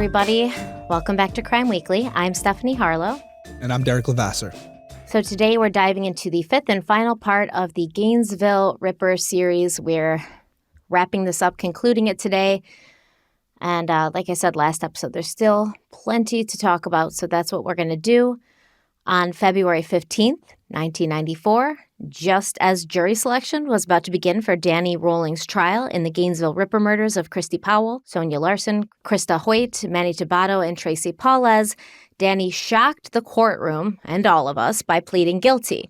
everybody. Welcome back to Crime Weekly. I'm Stephanie Harlow. And I'm Derek Levasseur. So today we're diving into the fifth and final part of the Gainesville Ripper series. We're wrapping this up, concluding it today. And like I said last episode, there's still plenty to talk about. So that's what we're going to do. On February 15th, 1994, just as jury selection was about to begin for Danny Rolling's trial in the Gainesville Ripper murders of Christi Powell, Sonja Larson, Krista Hoyt, Manny Tabbato, and Tracy Paulez, Danny shocked the courtroom and all of us by pleading guilty.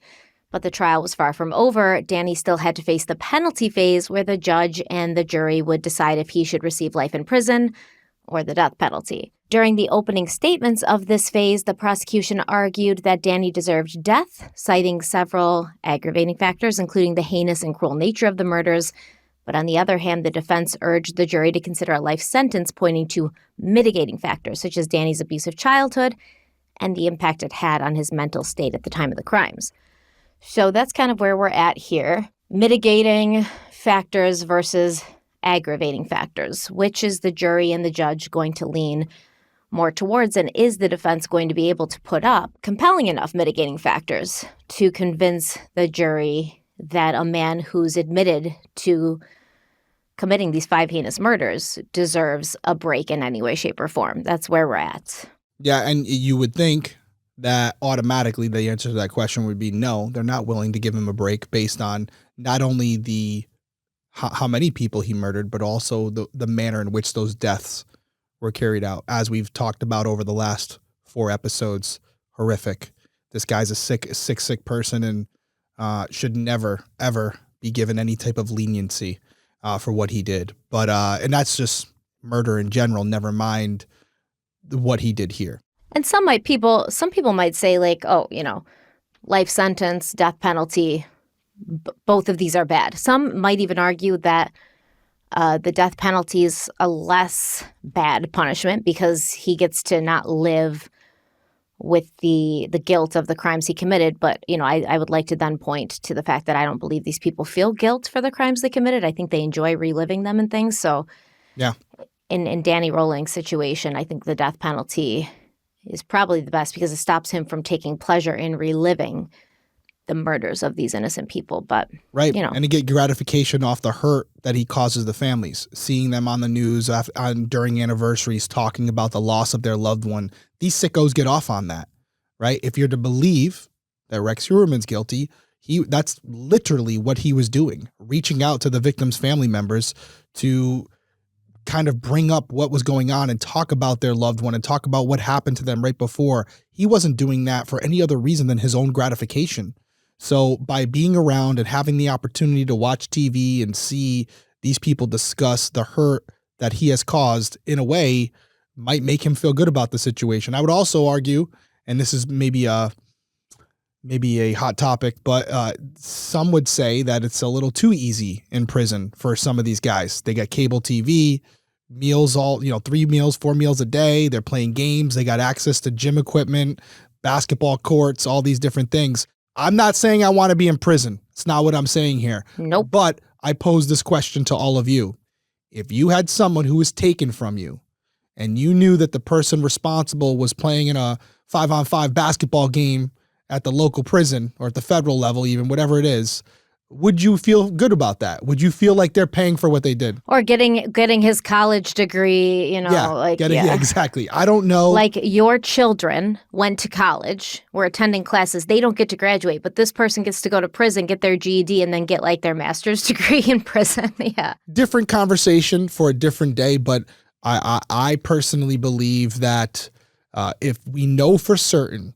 But the trial was far from over. Danny still had to face the penalty phase where the judge and the jury would decide if he should receive life in prison or the death penalty. During the opening statements of this phase, the prosecution argued that Danny deserved death, citing several aggravating factors, including the heinous and cruel nature of the murders. But on the other hand, the defense urged the jury to consider a life sentence, pointing to mitigating factors, such as Danny's abusive childhood and the impact it had on his mental state at the time of the crimes. So that's kind of where we're at here. Mitigating factors versus aggravating factors. Which is the jury and the judge going to lean more towards, and is the defense going to be able to put up compelling enough mitigating factors to convince the jury that a man who's admitted to committing these 5 heinous murders deserves a break in any way, shape, or form? That's where we're at. Yeah, and you would think that automatically the answer to that question would be no, they're not willing to give him a break based on not only the how many people he murdered, but also the manner in which those deaths were carried out. As we've talked about over the last 4 episodes, horrific. This guy's a sick person and should never, ever be given any type of leniency for what he did. But and that's just murder in general, never mind what he did here. And some people might say, like, oh, life sentence, death penalty, both of these are bad. Some might even argue that the death penalty is a less bad punishment because he gets to not live with the guilt of the crimes he committed. But, I would like to then point to the fact that I don't believe these people feel guilt for the crimes they committed. I think they enjoy reliving them and things. So yeah, in Danny Rolling's situation, I think the death penalty is probably the best because it stops him from taking pleasure in reliving the murders of these innocent people. But right, and to get gratification off the hurt that he causes the families, seeing them on the news during anniversaries talking about the loss of their loved one. These sickos get off on that, right? If you're to believe that Rex Heuermann's guilty, that's literally what he was doing, reaching out to the victims' family members to kind of bring up what was going on and talk about their loved one and talk about what happened to them right before. He wasn't doing that for any other reason than his own gratification. So by being around and having the opportunity to watch TV and see these people discuss the hurt that he has caused, in a way, might make him feel good about the situation. I would also argue, and this is maybe a hot topic, but some would say that it's a little too easy in prison for some of these guys. They got cable TV, meals 3 meals, 4 meals a day. They're playing games. They got access to gym equipment, basketball courts, all these different things. I'm not saying I want to be in prison. It's not what I'm saying here. Nope. But I pose this question to all of you. If you had someone who was taken from you and you knew that the person responsible was playing in a 5-on-5 basketball game at the local prison or at the federal level, even whatever it is, would you feel good about that? Would you feel like they're paying for what they did? Or getting his college degree, Yeah, exactly. I don't know. Like your children went to college, were attending classes. They don't get to graduate, but this person gets to go to prison, get their GED, and then get like their master's degree in prison. Yeah. Different conversation for a different day, but I personally believe that if we know for certain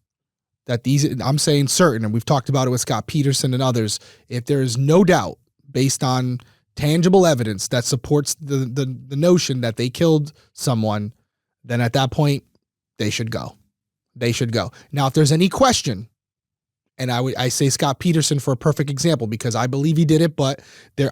that I'm saying certain, and we've talked about it with Scott Peterson and others, if there is no doubt based on tangible evidence that supports the notion that they killed someone, then at that point, they should go. They should go. Now, if there's any question, and I say Scott Peterson for a perfect example because I believe he did it, but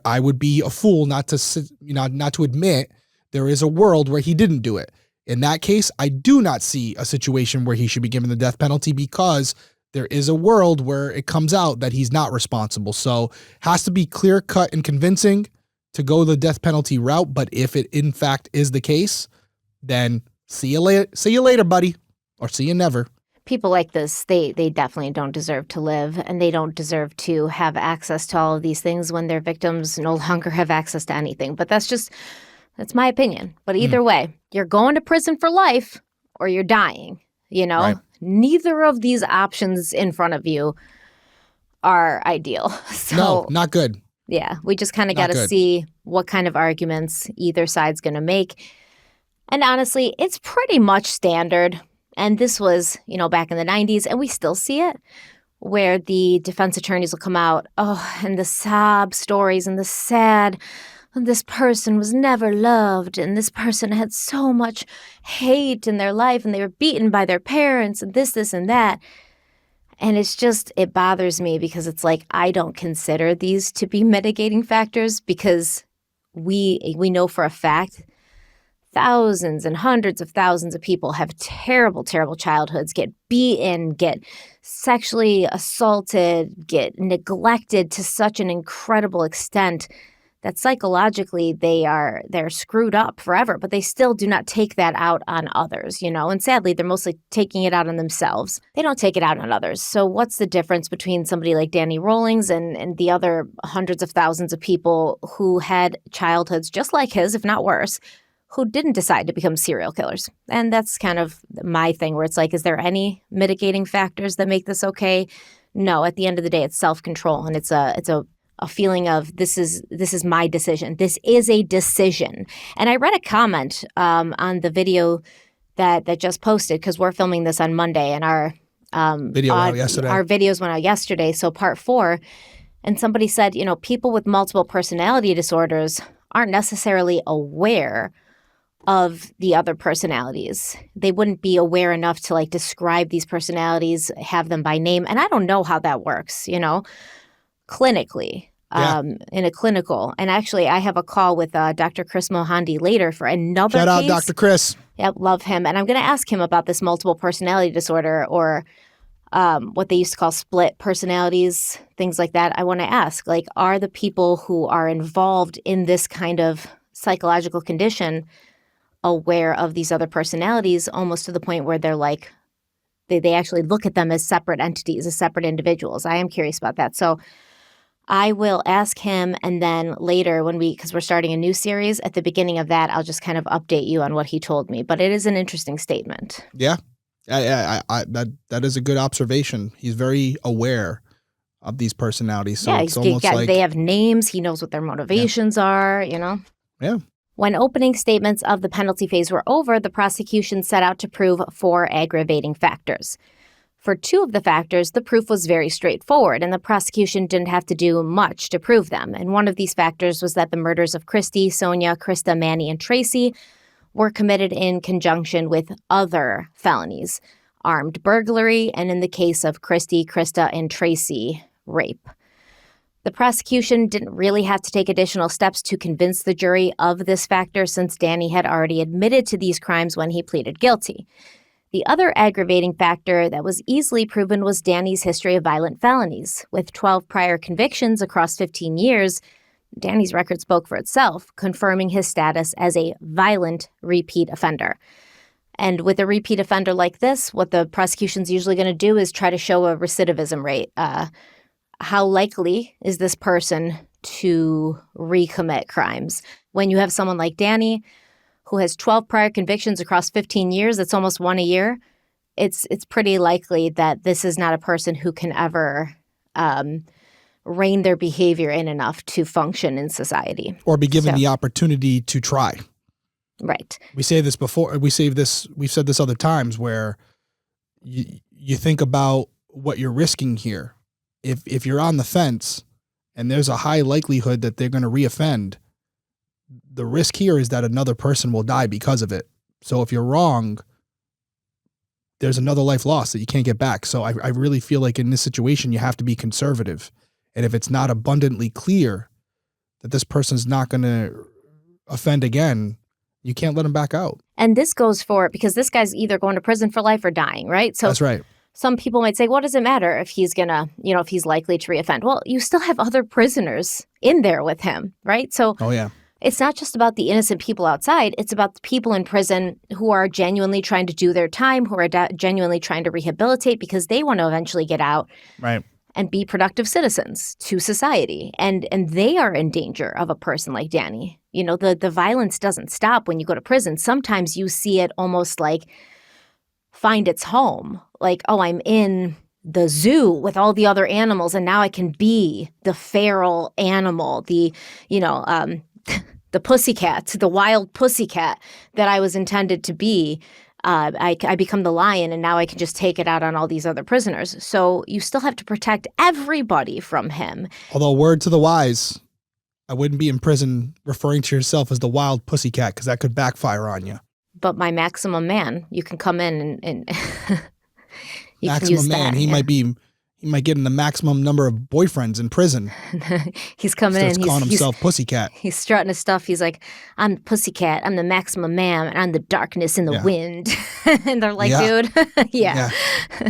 I would be a fool not to admit there is a world where he didn't do it. In that case, I do not see a situation where he should be given the death penalty because there is a world where it comes out that he's not responsible. So has to be clear cut and convincing to go the death penalty route. But if it in fact is the case, then See you later, buddy. Or see you never. People like this, they definitely don't deserve to live, and they don't deserve to have access to all of these things when their victims no longer have access to anything. But that's my opinion. But either way, you're going to prison for life or you're dying, you know? Right. Neither of these options in front of you are ideal. So, No, not good. yeah, we just kind of got to see what kind of arguments either side's going to make. And honestly, it's pretty much standard. And this was, back in the 90s, and we still see it, where the defense attorneys will come out, and the sob stories and the sad, this person was never loved, and this person had so much hate in their life, and they were beaten by their parents, and this, and that. And it bothers me because it's like, I don't consider these to be mitigating factors because we know for a fact thousands and hundreds of thousands of people have terrible, terrible childhoods, get beaten, get sexually assaulted, get neglected to such an incredible extent that psychologically they're screwed up forever, but they still do not take that out on others, and sadly they're mostly taking it out on themselves. They don't take it out on others. So what's the difference between somebody like Danny Rawlings and the other hundreds of thousands of people who had childhoods just like his, if not worse, who didn't decide to become serial killers? And that's kind of my thing, where it's like, is there any mitigating factors that make this okay? No, at the end of the day, it's self-control, and it's a feeling of this is my decision. This is a decision. And I read a comment on the video that just posted, because we're filming this on Monday, and our video went out yesterday. Our videos went out yesterday, so part 4. And somebody said, people with multiple personality disorders aren't necessarily aware of the other personalities. They wouldn't be aware enough to describe these personalities, have them by name. And I don't know how that works, clinically, in a clinical. And actually, I have a call with Dr. Chris Mohandi later for another Shout out case. Dr. Chris. Yep, love him. And I'm going to ask him about this multiple personality disorder, or what they used to call split personalities, things like that. I want to ask, are the people who are involved in this kind of psychological condition aware of these other personalities, almost to the point where they're they actually look at them as separate entities, as separate individuals? I am curious about that. So I will ask him, and then later because we're starting a new series, at the beginning of that, I'll just kind of update you on what he told me. But it is an interesting statement. Yeah. That is a good observation. He's very aware of these personalities. So it's almost they have names. He knows what their motivations are, Yeah. When opening statements of the penalty phase were over, the prosecution set out to prove 4 aggravating factors. For 2 of the factors, the proof was very straightforward, and the prosecution didn't have to do much to prove them. And one of these factors was that the murders of Christi, Sonja, Krista, Manny, and Tracy were committed in conjunction with other felonies, armed burglary, and in the case of Christi, Krista, and Tracy, rape. The prosecution didn't really have to take additional steps to convince the jury of this factor, since Danny had already admitted to these crimes when he pleaded guilty. The other aggravating factor that was easily proven was Danny's history of violent felonies. With 12 prior convictions across 15 years, Danny's record spoke for itself, confirming his status as a violent repeat offender. And with a repeat offender like this, what the prosecution's usually going to do is try to show a recidivism rate. How likely is this person to recommit crimes? When you have someone like Danny, who has 12 prior convictions across 15 years, that's almost 1 a year, it's pretty likely that this is not a person who can ever rein their behavior in enough to function in society. Or be given the opportunity to try. Right. We say this before. We've said this other times, where you think about what you're risking here. If you're on the fence and there's a high likelihood that they're going to reoffend, the risk here is that another person will die because of it. So if you're wrong, there's another life lost that you can't get back. So I really feel like in this situation, you have to be conservative. And if it's not abundantly clear that this person's not going to offend again, you can't let him back out. And this goes for, because this guy's either going to prison for life or dying, right? So that's right. Some people might say, what does it matter if he's gonna, if he's likely to reoffend? Well, you still have other prisoners in there with him, right? So oh, yeah. It's not just about the innocent people outside. It's about the people in prison who are genuinely trying to do their time, who are genuinely trying to rehabilitate because they want to eventually get out Right. and be productive citizens to society. And they are in danger of a person like Danny. You know, the violence doesn't stop when you go to prison. Sometimes you see it almost like find its home. Like, oh, I'm in the zoo with all the other animals and now I can be the feral animal, the pussycat, the wild pussycat that I was intended to be. I become the lion and now I can just take it out on all these other prisoners. So you still have to protect everybody from him. Although, word to the wise, I wouldn't be in prison referring to yourself as the wild pussycat because that could backfire on you. But my maximum man, you can come in and you maximum can use man, that, he might get in the maximum number of boyfriends in prison. He's coming in. He's calling himself Pussycat. He's strutting his stuff. He's like, I'm the Pussycat. I'm the maximum man. And I'm the darkness in the wind. And they're like, dude, yeah.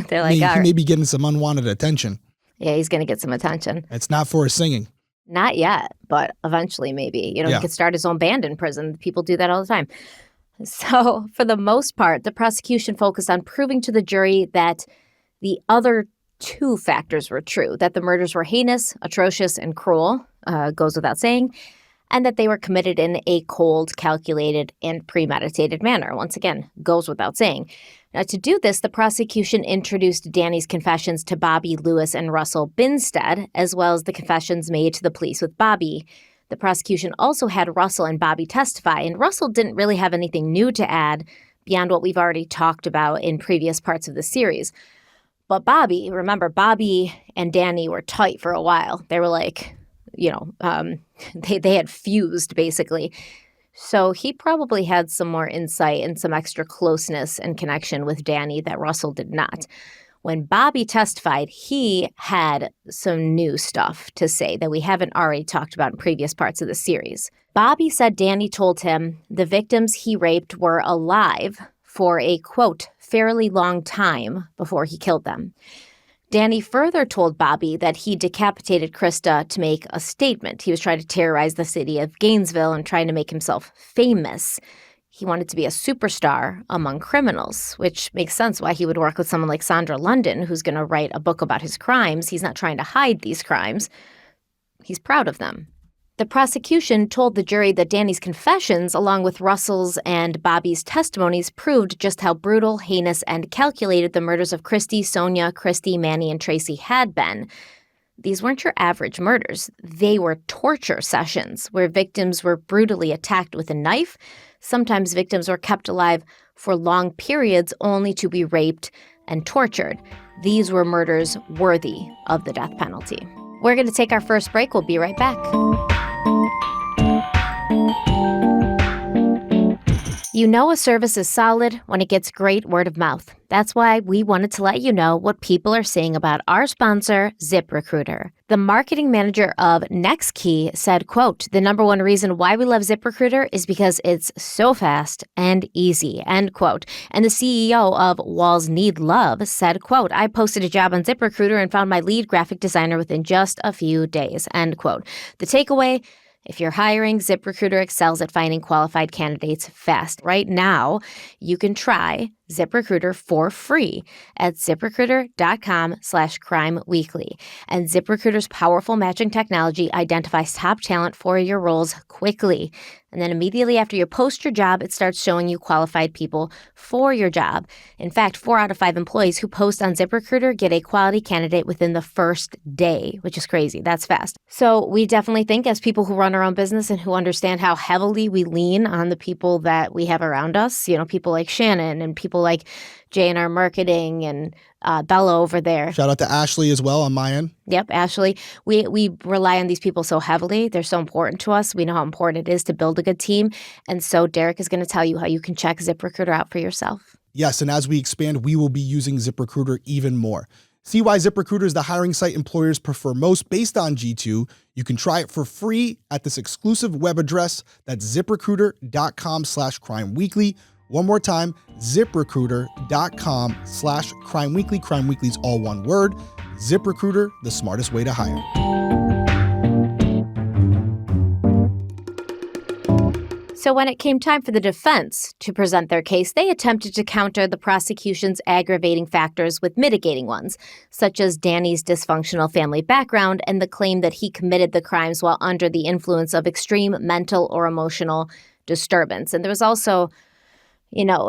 They're like, he all right. may be getting some unwanted attention. Yeah, he's going to get some attention. It's not for his singing. Not yet, but eventually maybe. You know, he could start his own band in prison. People do that all the time. So for the most part, the prosecution focused on proving to the jury that the other two factors were true, that the murders were heinous, atrocious, and cruel, goes without saying, and that they were committed in a cold, calculated, and premeditated manner. Once again, goes without saying. Now, to do this, the prosecution introduced Danny's confessions to Bobby, Lewis, and Russell Binstead, as well as the confessions made to the police with Bobby. The prosecution also had Russell and Bobby testify, and Russell didn't really have anything new to add beyond what we've already talked about in previous parts of the series. But Bobby, remember, Bobby and Danny were tight for a while. They were like, they had fused, basically. So he probably had some more insight and some extra closeness and connection with Danny that Russell did not. When Bobby testified, he had some new stuff to say that we haven't already talked about in previous parts of the series. Bobby said Danny told him the victims he raped were alive for a, quote, fairly long time before he killed them. Danny further told Bobby that he decapitated Christa to make a statement. He was trying to terrorize the city of Gainesville and trying to make himself famous. He wanted to be a superstar among criminals, which makes sense why he would work with someone like Sandra London, who's going to write a book about his crimes. He's not trying to hide these crimes. He's proud of them. The prosecution told the jury that Danny's confessions, along with Russell's and Bobby's testimonies, proved just how brutal, heinous, and calculated the murders of Christi, Sonja, Christi, Manny, and Tracy had been. These weren't your average murders. They were torture sessions where victims were brutally attacked with a knife. Sometimes victims were kept alive for long periods only to be raped and tortured. These were murders worthy of the death penalty. We're going to take our first break. We'll be right back. You know a service is solid when it gets great word of mouth. That's why we wanted to let you know what people are saying about our sponsor, ZipRecruiter. The marketing manager of NextKey said, quote, the number one reason why we love ZipRecruiter is because it's so fast and easy, end quote. And the CEO of Walls Need Love said, quote, I posted a job on ZipRecruiter and found my lead graphic designer within just a few days, end quote. The takeaway, if you're hiring, ZipRecruiter excels at finding qualified candidates fast. Right now, you can try ZipRecruiter for free at ZipRecruiter.com/crimeweekly. And ZipRecruiter's powerful matching technology identifies top talent for your roles quickly. And then immediately after you post your job, it starts showing you qualified people for your job. In fact, 4 out of 5 employees who post on ZipRecruiter get a quality candidate within the first day, which is crazy. That's fast. So we definitely think, as people who run our own business and who understand how heavily we lean on the people that we have around us, you know, people like Shannon and people like Jay in our marketing and Bella over there. Shout out to Ashley as well on my end. Yep, Ashley. We rely on these people so heavily. They're so important to us. We know how important it is to build a good team. And so Derek is going to tell you how you can check ZipRecruiter out for yourself. Yes, and as we expand, we will be using ZipRecruiter even more. See why ZipRecruiter is the hiring site employers prefer most based on G2. You can try it for free at this exclusive web address. That's ZipRecruiter.com/crimeweekly. One more time, ZipRecruiter.com/crimeweekly. Crime Weekly is all one word. ZipRecruiter, the smartest way to hire. So when it came time for the defense to present their case, they attempted to counter the prosecution's aggravating factors with mitigating ones, such as Danny's dysfunctional family background and the claim that he committed the crimes while under the influence of extreme mental or emotional disturbance. And there was also,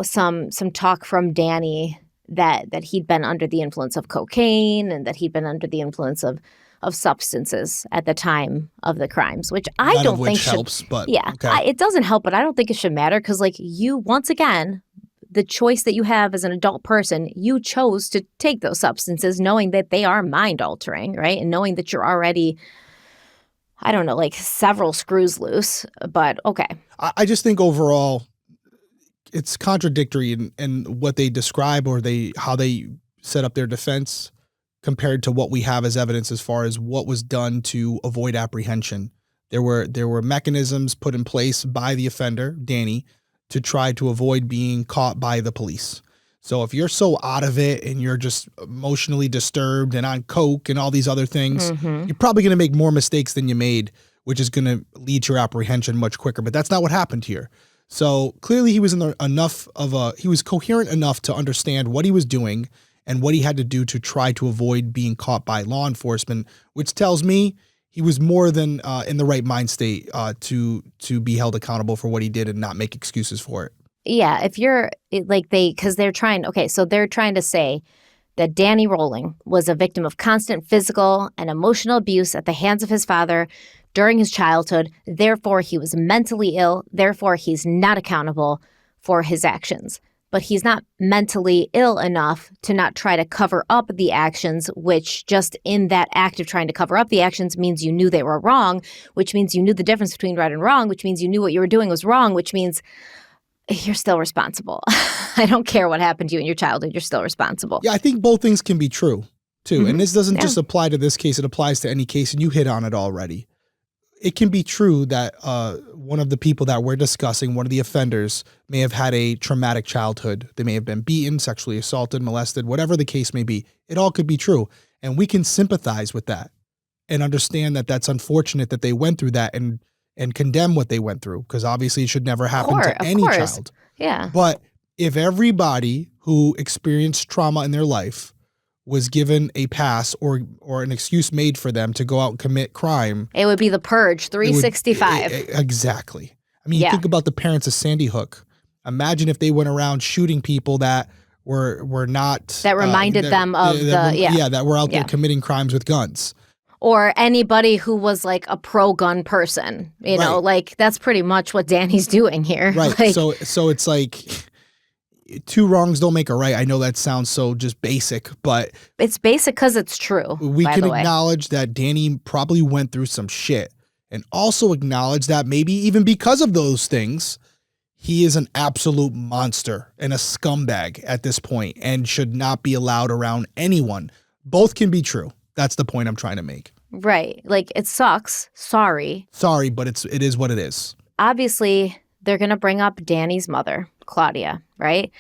some talk from Danny that he'd been under the influence of cocaine and that he'd been under the influence of substances at the time of the crimes, which I None don't of think which helps, but yeah, okay. It doesn't help, but I don't think it should matter because, you, once again, the choice that you have as an adult person, you chose to take those substances knowing that they are mind-altering, right? And knowing that you're already, I don't know, several screws loose, but okay. I just think overall it's contradictory in what they describe or how they set up their defense compared to what we have as evidence as far as what was done to avoid apprehension. There were mechanisms put in place by the offender, Danny, to try to avoid being caught by the police. So if you're so out of it and you're just emotionally disturbed and on coke and all these other things, you're probably going to make more mistakes than you made, which is going to lead to your apprehension much quicker. But that's not what happened here. So clearly he was he was coherent enough to understand what he was doing and what he had to do to try to avoid being caught by law enforcement, which tells me he was more than in the right mind state to be held accountable for what he did and not make excuses for it. Yeah, if you're because they're trying to say that Danny Rolling was a victim of constant physical and emotional abuse at the hands of his father during his childhood. Therefore, he was mentally ill. Therefore, he's not accountable for his actions. But he's not mentally ill enough to not try to cover up the actions, which just in that act of trying to cover up the actions means you knew they were wrong, which means you knew the difference between right and wrong, which means you knew what you were doing was wrong, which means you're still responsible. I don't care what happened to you in your childhood. You're still responsible. Yeah, I think both things can be true, too. And this doesn't just apply to this case. It applies to any case, and you hit on it already. It can be true that one of the people that we're discussing, one of the offenders, may have had a traumatic childhood. They may have been beaten, sexually assaulted, molested, whatever the case may be. It all could be true. And we can sympathize with that and understand that that's unfortunate that they went through that and condemn what they went through, because obviously it should never happen to any child. Yeah. But if everybody who experienced trauma in their life was given a pass or an excuse made for them to go out and commit crime, it would be the Purge 365. Exactly. I mean, you think about the parents of Sandy Hook. Imagine if they went around shooting people that were not that reminded them of that were out there committing crimes with guns. Or anybody who was a pro-gun person, know, that's pretty much what Danny's doing here. Right. So it's two wrongs don't make a right. I know that sounds so just basic, but it's basic because it's true. We can acknowledge that Danny probably went through some shit, and also acknowledge that maybe even because of those things, he is an absolute monster and a scumbag at this point and should not be allowed around anyone. Both can be true. That's the point I'm trying to make. Right. It sucks. Sorry, but it is what it is. Obviously, they're going to bring up Danny's mother, Claudia, right,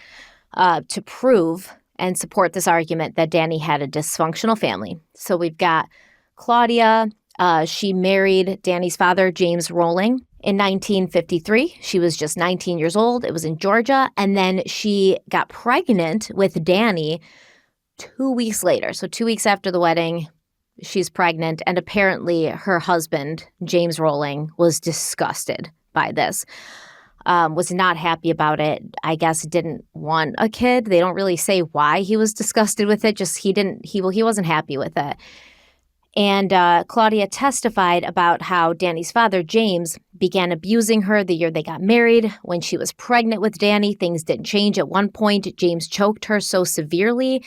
to prove and support this argument that Danny had a dysfunctional family. So we've got Claudia. She married Danny's father, James Rolling, in 1953. She was just 19 years old. It was in Georgia. And then she got pregnant with Danny 2 weeks later. So 2 weeks after the wedding, she's pregnant. And apparently her husband, James Rolling, was disgusted by this. Was not happy about it. I guess didn't want a kid. They don't really say why he was disgusted with it. Just he wasn't happy with it. And Claudia testified about how Danny's father, James, began abusing her the year they got married. When she was pregnant with Danny, things didn't change. At one point, James choked her so severely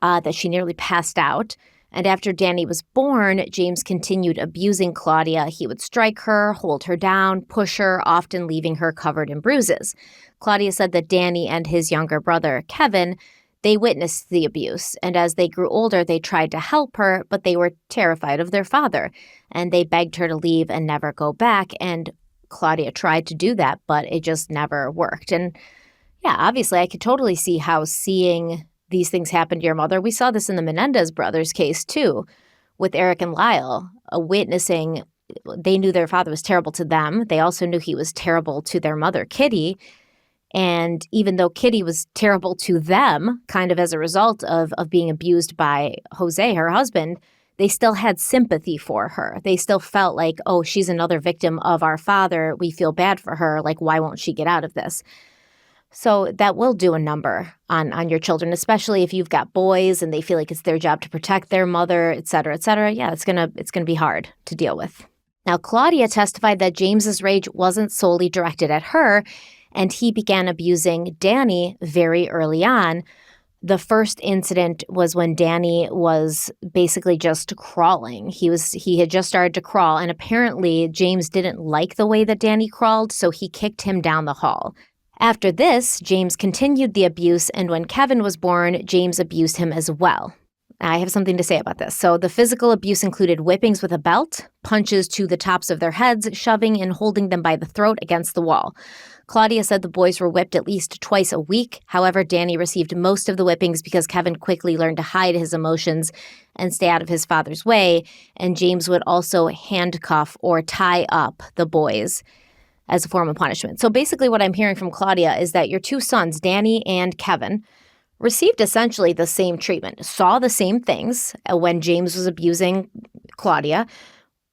that she nearly passed out. And after Danny was born, James continued abusing Claudia. He would strike her, hold her down, push her, often leaving her covered in bruises. Claudia said that Danny and his younger brother, Kevin, they witnessed the abuse. And as they grew older, they tried to help her, but they were terrified of their father. And they begged her to leave and never go back. And Claudia tried to do that, but it just never worked. And yeah, obviously, I could totally see how seeing these things happen to your mother. We saw this in the Menendez brothers case, too, with Eric and Lyle, witnessing they knew their father was terrible to them. They also knew he was terrible to their mother, Kitty. And even though Kitty was terrible to them, kind of as a result of being abused by Jose, her husband, they still had sympathy for her. They still felt like, oh, she's another victim of our father. We feel bad for her. Like, why won't she get out of this? So that will do a number on your children, especially if you've got boys and they feel like it's their job to protect their mother, et cetera, et cetera. Yeah, it's gonna be hard to deal with. Now, Claudia testified that James's rage wasn't solely directed at her, and he began abusing Danny very early on. The first incident was when Danny was basically just crawling. He had just started to crawl, and apparently James didn't like the way that Danny crawled, so he kicked him down the hall. After this, James continued the abuse, and when Kevin was born, James abused him as well. I have something to say about this. So the physical abuse included whippings with a belt, punches to the tops of their heads, shoving and holding them by the throat against the wall. Claudia said the boys were whipped at least twice a week. However, Danny received most of the whippings because Kevin quickly learned to hide his emotions and stay out of his father's way, and James would also handcuff or tie up the boys as a form of punishment. So basically what I'm hearing from Claudia is that your two sons, Danny and Kevin, received essentially the same treatment, saw the same things when James was abusing Claudia,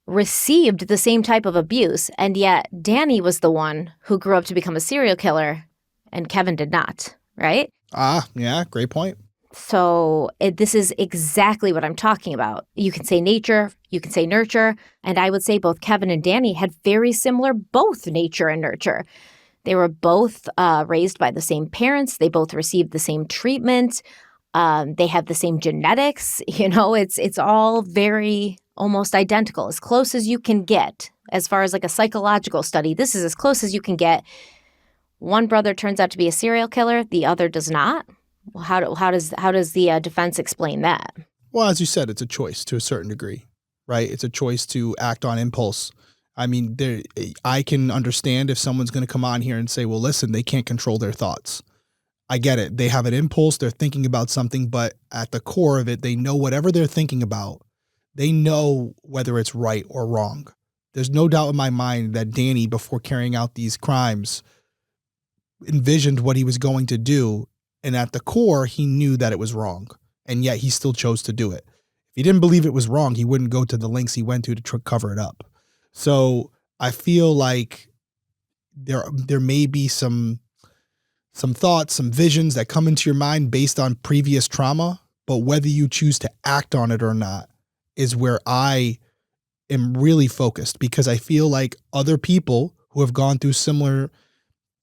received the same type of abuse, and yet Danny was the one who grew up to become a serial killer and Kevin did not, right? Yeah, great point. So this is exactly what I'm talking about. You can say nature, you can say nurture, and I would say both Kevin and Danny had very similar both nature and nurture. They were both raised by the same parents. They both received the same treatment. They have the same genetics. You know, it's all very almost identical, as close as you can get. As far as like a psychological study, this is as close as you can get. One brother turns out to be a serial killer. The other does not. Well, how does the defense explain that? Well, as you said, it's a choice to a certain degree, right? It's a choice to act on impulse. I mean, I can understand if someone's going to come on here and say, well, listen, they can't control their thoughts. I get it. They have an impulse. They're thinking about something, but at the core of it, they know whatever they're thinking about, they know whether it's right or wrong. There's no doubt in my mind that Danny, before carrying out these crimes, envisioned what he was going to do. And at the core, he knew that it was wrong. And yet he still chose to do it. If he didn't believe it was wrong, he wouldn't go to the lengths he went to cover it up. So I feel like there may be some thoughts, some visions that come into your mind based on previous trauma, but whether you choose to act on it or not is where I am really focused, because I feel like other people who have gone through similar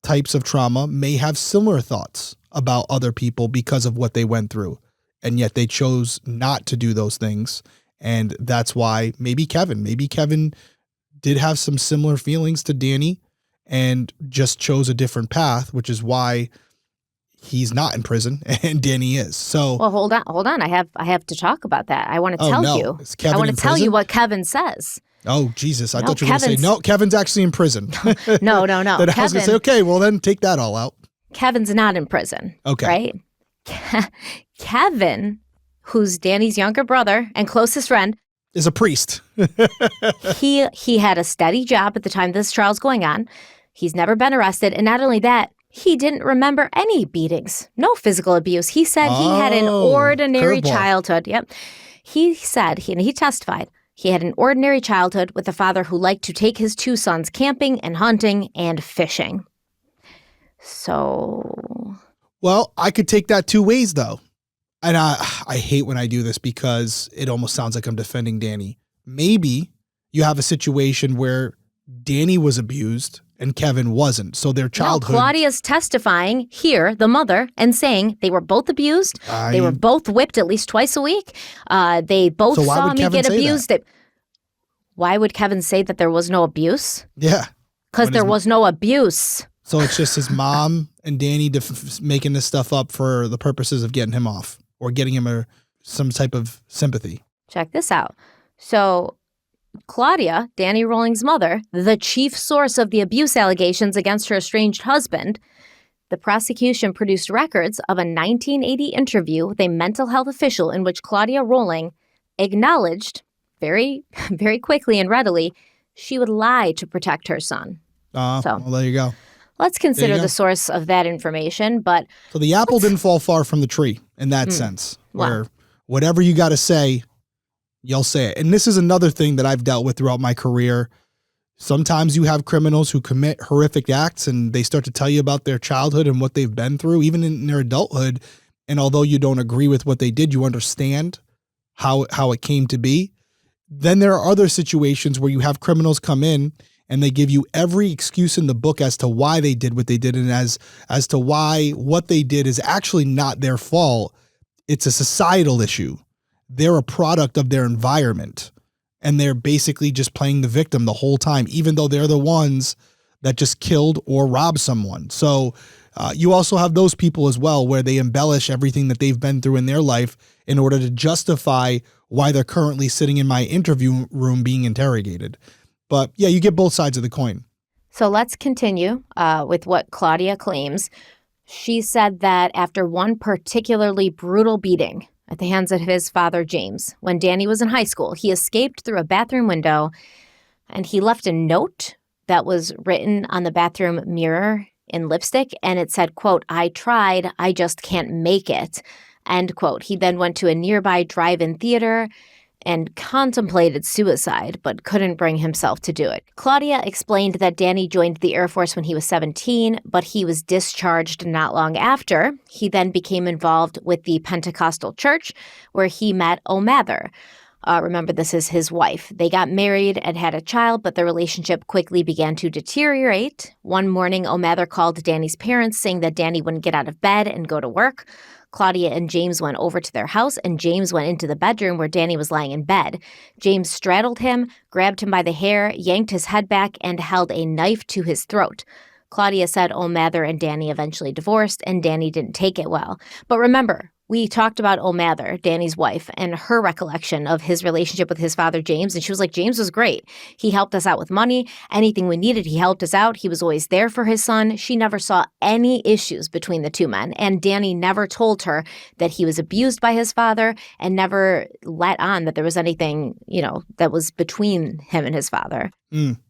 types of trauma may have similar thoughts about other people because of what they went through, and yet they chose not to do those things. And that's why maybe Kevin did have some similar feelings to Danny and just chose a different path, which is why he's not in prison and Danny is. So, well, hold on. I have to talk about that. I want to tell you. Is Kevin I want in to tell prison? you what Kevin says. Oh, Jesus. I thought you were going to say, no, Kevin's actually in prison. No. Then I was going to say, okay, well then take that all out. Kevin's not in prison. Okay. Right? Kevin, who's Danny's younger brother and closest friend, is a priest. He had a steady job at the time this trial's going on. He's never been arrested. And not only that, he didn't remember any beatings, no physical abuse. He said he had an ordinary childhood. Yep. He said, he testified, he had an ordinary childhood with a father who liked to take his two sons camping and hunting and fishing. So. Well, I could take that two ways, though. And I hate when I do this because it almost sounds like I'm defending Danny. Maybe you have a situation where Danny was abused and Kevin wasn't. So their childhood. No, Claudia's testifying here, the mother, and saying they were both abused. They were both whipped at least twice a week. They both saw me get abused. Why would Kevin say that there was no abuse? Yeah. Because there was no abuse. So it's just his mom and Danny making this stuff up for the purposes of getting him off or getting him some type of sympathy. Check this out. So Claudia, Danny Rolling's mother, the chief source of the abuse allegations against her estranged husband, the prosecution produced records of a 1980 interview with a mental health official in which Claudia Rolling acknowledged very, very quickly and readily she would lie to protect her son. Well, there you go. Let's consider the source of that information. But so the apple didn't fall far from the tree in that sense, where whatever you got to say, you'll say it. And this is another thing that I've dealt with throughout my career. Sometimes you have criminals who commit horrific acts and they start to tell you about their childhood and what they've been through, even in their adulthood. And although you don't agree with what they did, you understand how it came to be. Then there are other situations where you have criminals come in and they give you every excuse in the book as to why they did what they did, and as to why what they did is actually not their fault. It's a societal issue. They're a product of their environment, and they're basically just playing the victim the whole time, even though they're the ones that just killed or robbed someone. So you also have those people as well, where they embellish everything that they've been through in their life in order to justify why they're currently sitting in my interview room being interrogated. But yeah, you get both sides of the coin. So let's continue with what Claudia claims. She said that after one particularly brutal beating at the hands of his father, James, when Danny was in high school, he escaped through a bathroom window and he left a note that was written on the bathroom mirror in lipstick. And it said, quote, "I tried, I just can't make it," end quote. He then went to a nearby drive-in theater and contemplated suicide, but couldn't bring himself to do it. Claudia explained that Danny joined the Air Force when he was 17, but he was discharged not long after. He then became involved with the Pentecostal church, where he met O'Mather. Remember, this is his wife. They got married and had a child, but the relationship quickly began to deteriorate. One morning, O'Mather called Danny's parents, saying that Danny wouldn't get out of bed and go to work. Claudia and James went over to their house, and James went into the bedroom where Danny was lying in bed. James straddled him, grabbed him by the hair, yanked his head back, and held a knife to his throat. Claudia said O'Mather and Danny eventually divorced, and Danny didn't take it well. But remember, we talked about O'Mather, Danny's wife, and her recollection of his relationship with his father, James. And she was like, James was great. He helped us out with money. Anything we needed, he helped us out. He was always there for his son. She never saw any issues between the two men. And Danny never told her that he was abused by his father and never let on that there was anything, that was between him and his father.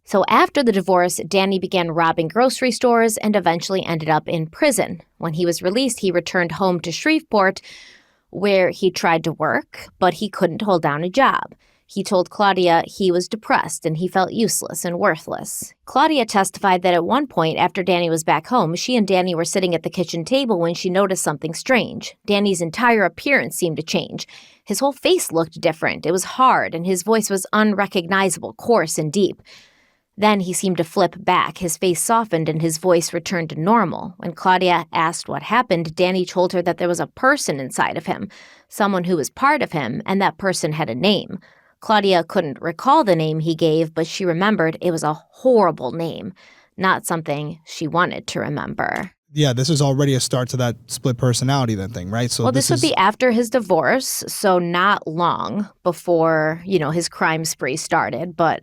So after the divorce, Danny began robbing grocery stores and eventually ended up in prison. When he was released, he returned home to Shreveport, where he tried to work, but he couldn't hold down a job. He told Claudia he was depressed and he felt useless and worthless. Claudia testified that at one point after Danny was back home, she and Danny were sitting at the kitchen table when she noticed something strange. Danny's entire appearance seemed to change. His whole face looked different. It was hard and his voice was unrecognizable, coarse and deep. Then he seemed to flip back. His face softened and his voice returned to normal. When Claudia asked what happened, Danny told her that there was a person inside of him, someone who was part of him, and that person had a name. Claudia couldn't recall the name he gave, but she remembered it was a horrible name, not something she wanted to remember. Yeah, this is already a start to that split personality then thing, right? So well, this would be after his divorce, so not long before, his crime spree started, but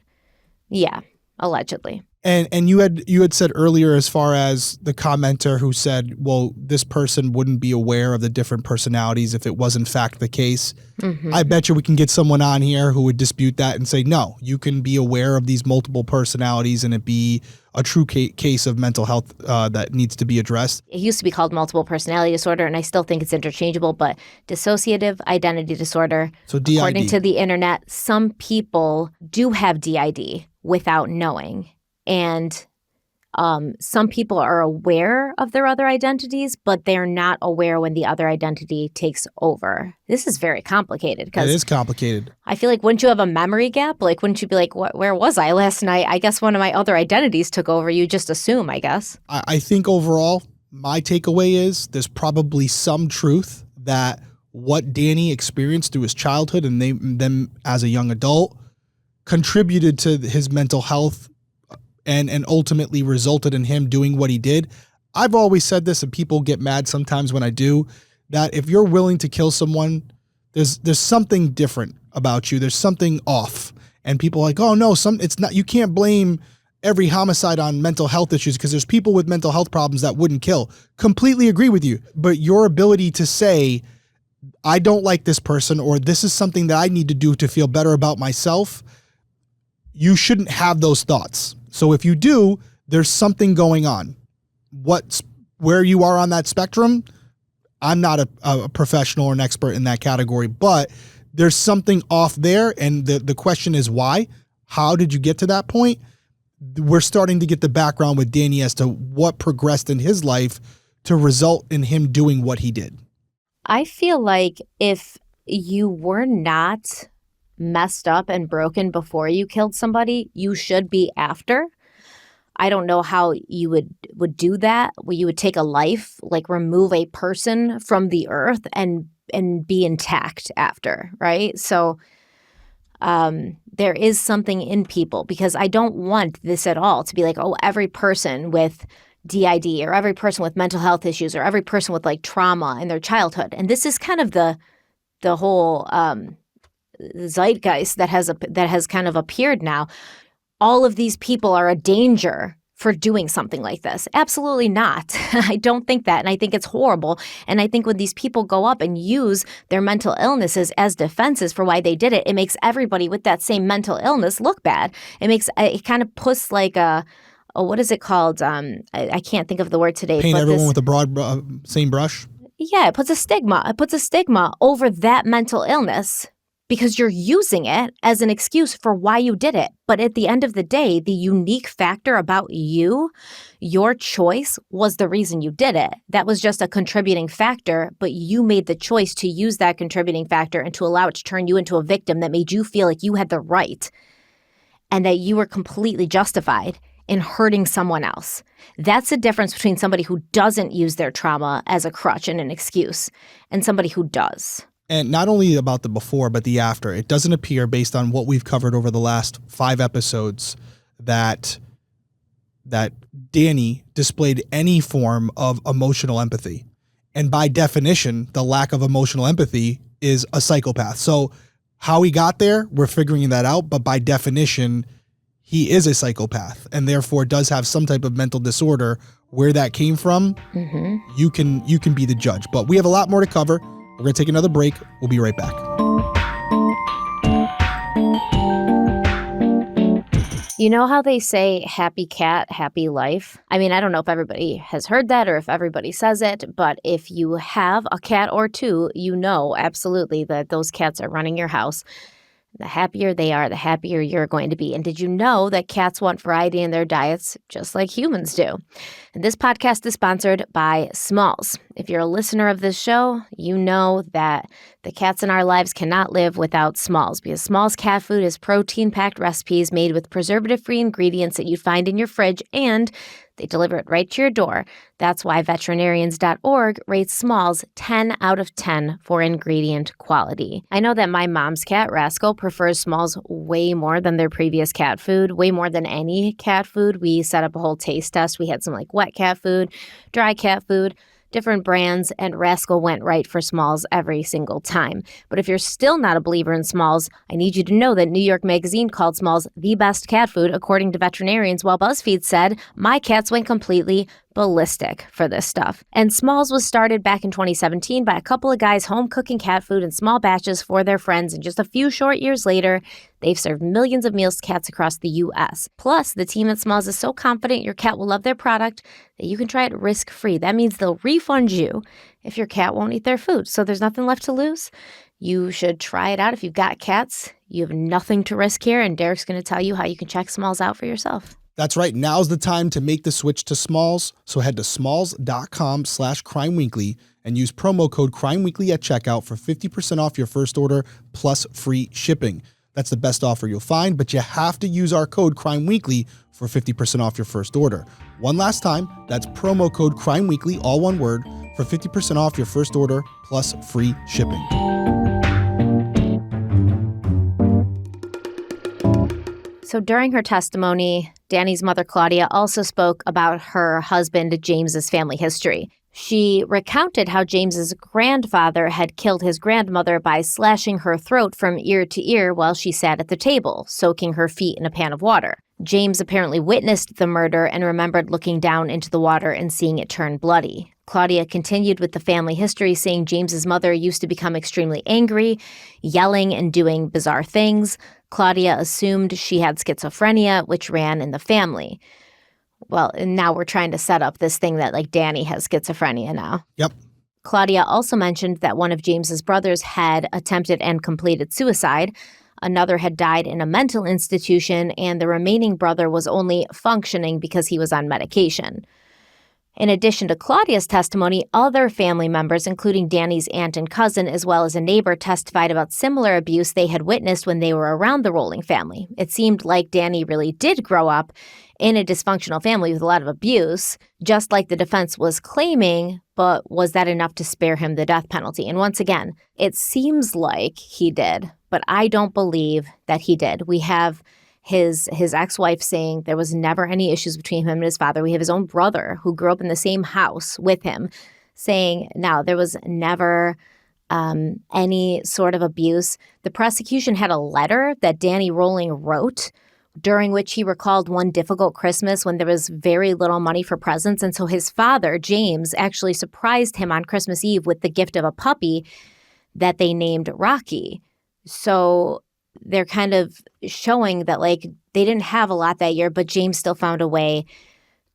yeah, allegedly. And you had said earlier, as far as the commenter who said, well, this person wouldn't be aware of the different personalities if it was in fact the case. Mm-hmm. I bet you we can get someone on here who would dispute that and say, no, you can be aware of these multiple personalities and it be a true case of mental health that needs to be addressed. It used to be called multiple personality disorder, and I still think it's interchangeable, but dissociative identity disorder. So DID. According to the internet, some people do have DID without knowing. And some people are aware of their other identities, but they're not aware when the other identity takes over. This is very complicated. It is complicated. I feel like, wouldn't you have a memory gap? Like, wouldn't you be like, where was I last night? I guess one of my other identities took over. You just assume, I guess. I think overall, my takeaway is there's probably some truth that what Danny experienced through his childhood and them as a young adult contributed to his mental health and ultimately resulted in him doing what he did. I've always said this, and people get mad sometimes when I do, that if you're willing to kill someone, there's something different about you. There's something off. And people are like, oh no, it's not. You can't blame every homicide on mental health issues because there's people with mental health problems that wouldn't kill. Completely agree with you. But your ability to say, I don't like this person, or this is something that I need to do to feel better about myself, you shouldn't have those thoughts. So if you do, there's something going on. Where you are on that spectrum, I'm not a professional or an expert in that category, but there's something off there. And the question is why? How did you get to that point? We're starting to get the background with Danny as to what progressed in his life to result in him doing what he did. I feel like if you were not messed up and broken before you killed somebody, you should be after. I don't know how you would do that, where you would take a life, like remove a person from the earth and be intact after, right? So there is something in people, because I don't want this at all to be like, oh, every person with DID or every person with mental health issues or every person with like trauma in their childhood. And this is kind of the whole zeitgeist that has kind of appeared now. All of these people are a danger for doing something like this. Absolutely not. I don't think that. And I think it's horrible. And I think when these people go up and use their mental illnesses as defenses for why they did it, it makes everybody with that same mental illness look bad. It kind of puts like what is it called? I can't think of the word today. Paint everyone with a broad, same brush? Yeah, it puts a stigma. It puts a stigma over that mental illness, because you're using it as an excuse for why you did it. But at the end of the day, the unique factor about you, your choice, was the reason you did it. That was just a contributing factor, but you made the choice to use that contributing factor and to allow it to turn you into a victim that made you feel like you had the right and that you were completely justified in hurting someone else. That's the difference between somebody who doesn't use their trauma as a crutch and an excuse and somebody who does. And not only about the before, but the after. It doesn't appear, based on what we've covered over the last 5 episodes, that Danny displayed any form of emotional empathy. And by definition, the lack of emotional empathy is a psychopath. So how he got there, we're figuring that out. But by definition, he is a psychopath and therefore does have some type of mental disorder. Where that came from, you can be the judge. But we have a lot more to cover. We're going to take another break. We'll be right back. You know how they say happy cat, happy life? I mean, I don't know if everybody has heard that or if everybody says it, but if you have a cat or two, you know absolutely that those cats are running your house. The happier they are, the happier you're going to be. And did you know that cats want variety in their diets just like humans do? And this podcast is sponsored by Smalls. If you're a listener of this show, you know that the cats in our lives cannot live without Smalls, because Smalls cat food is protein-packed recipes made with preservative-free ingredients that you'd find in your fridge, and they deliver it right to your door. That's why veterinarians.org rates Smalls 10 out of 10 for ingredient quality. I know that my mom's cat, Rascal, prefers Smalls way more than their previous cat food, way more than any cat food. We set up a whole taste test. We had some like wet cat food, dry cat food, different brands, and Rascal went right for Smalls every single time. But if you're still not a believer in Smalls, I need you to know that New York Magazine called Smalls the best cat food, according to veterinarians, while BuzzFeed said, my cats went completely ballistic for this stuff. And Smalls was started back in 2017 by a couple of guys home cooking cat food in small batches for their friends, and just a few short years later, they've served millions of meals to cats across the U.S. Plus, the team at Smalls is so confident your cat will love their product that you can try it risk-free. That means they'll refund you if your cat won't eat their food. So there's nothing left to lose. You should try it out. If you've got cats, you have nothing to risk here, and Derek's going to tell you how you can check Smalls out for yourself. That's right. Now's the time to make the switch to Smalls. So head to smalls.com/crimeweekly and use promo code crimeweekly at checkout for 50% off your first order plus free shipping. That's the best offer you'll find, but you have to use our code crimeweekly for 50% off your first order. One last time, that's promo code crimeweekly, all one word, for 50% off your first order plus free shipping. So during her testimony, Danny's mother, Claudia, also spoke about her husband, James's family history. She recounted how James's grandfather had killed his grandmother by slashing her throat from ear to ear while she sat at the table, soaking her feet in a pan of water. James apparently witnessed the murder and remembered looking down into the water and seeing it turn bloody. Claudia continued with the family history, saying James's mother used to become extremely angry, yelling and doing bizarre things. Claudia assumed she had schizophrenia, which ran in the family. Well, and now we're trying to set up this thing that like Danny has schizophrenia now. Yep. Claudia also mentioned that one of James's brothers had attempted and completed suicide. Another had died in a mental institution, and the remaining brother was only functioning because he was on medication. In addition to Claudia's testimony, other family members, including Danny's aunt and cousin, as well as a neighbor, testified about similar abuse they had witnessed when they were around the Rolling family. It seemed like Danny really did grow up in a dysfunctional family with a lot of abuse, just like the defense was claiming, but was that enough to spare him the death penalty? And once again, it seems like he did, but I don't believe that he did. We have his ex-wife saying there was never any issues between him and his father. We have his own brother who grew up in the same house with him saying, no, there was never any sort of abuse. The prosecution had a letter that Danny Rolling wrote during which he recalled one difficult Christmas when there was very little money for presents. And so his father, James, actually surprised him on Christmas Eve with the gift of a puppy that they named Rocky. So they're kind of showing that, like, they didn't have a lot that year, but James still found a way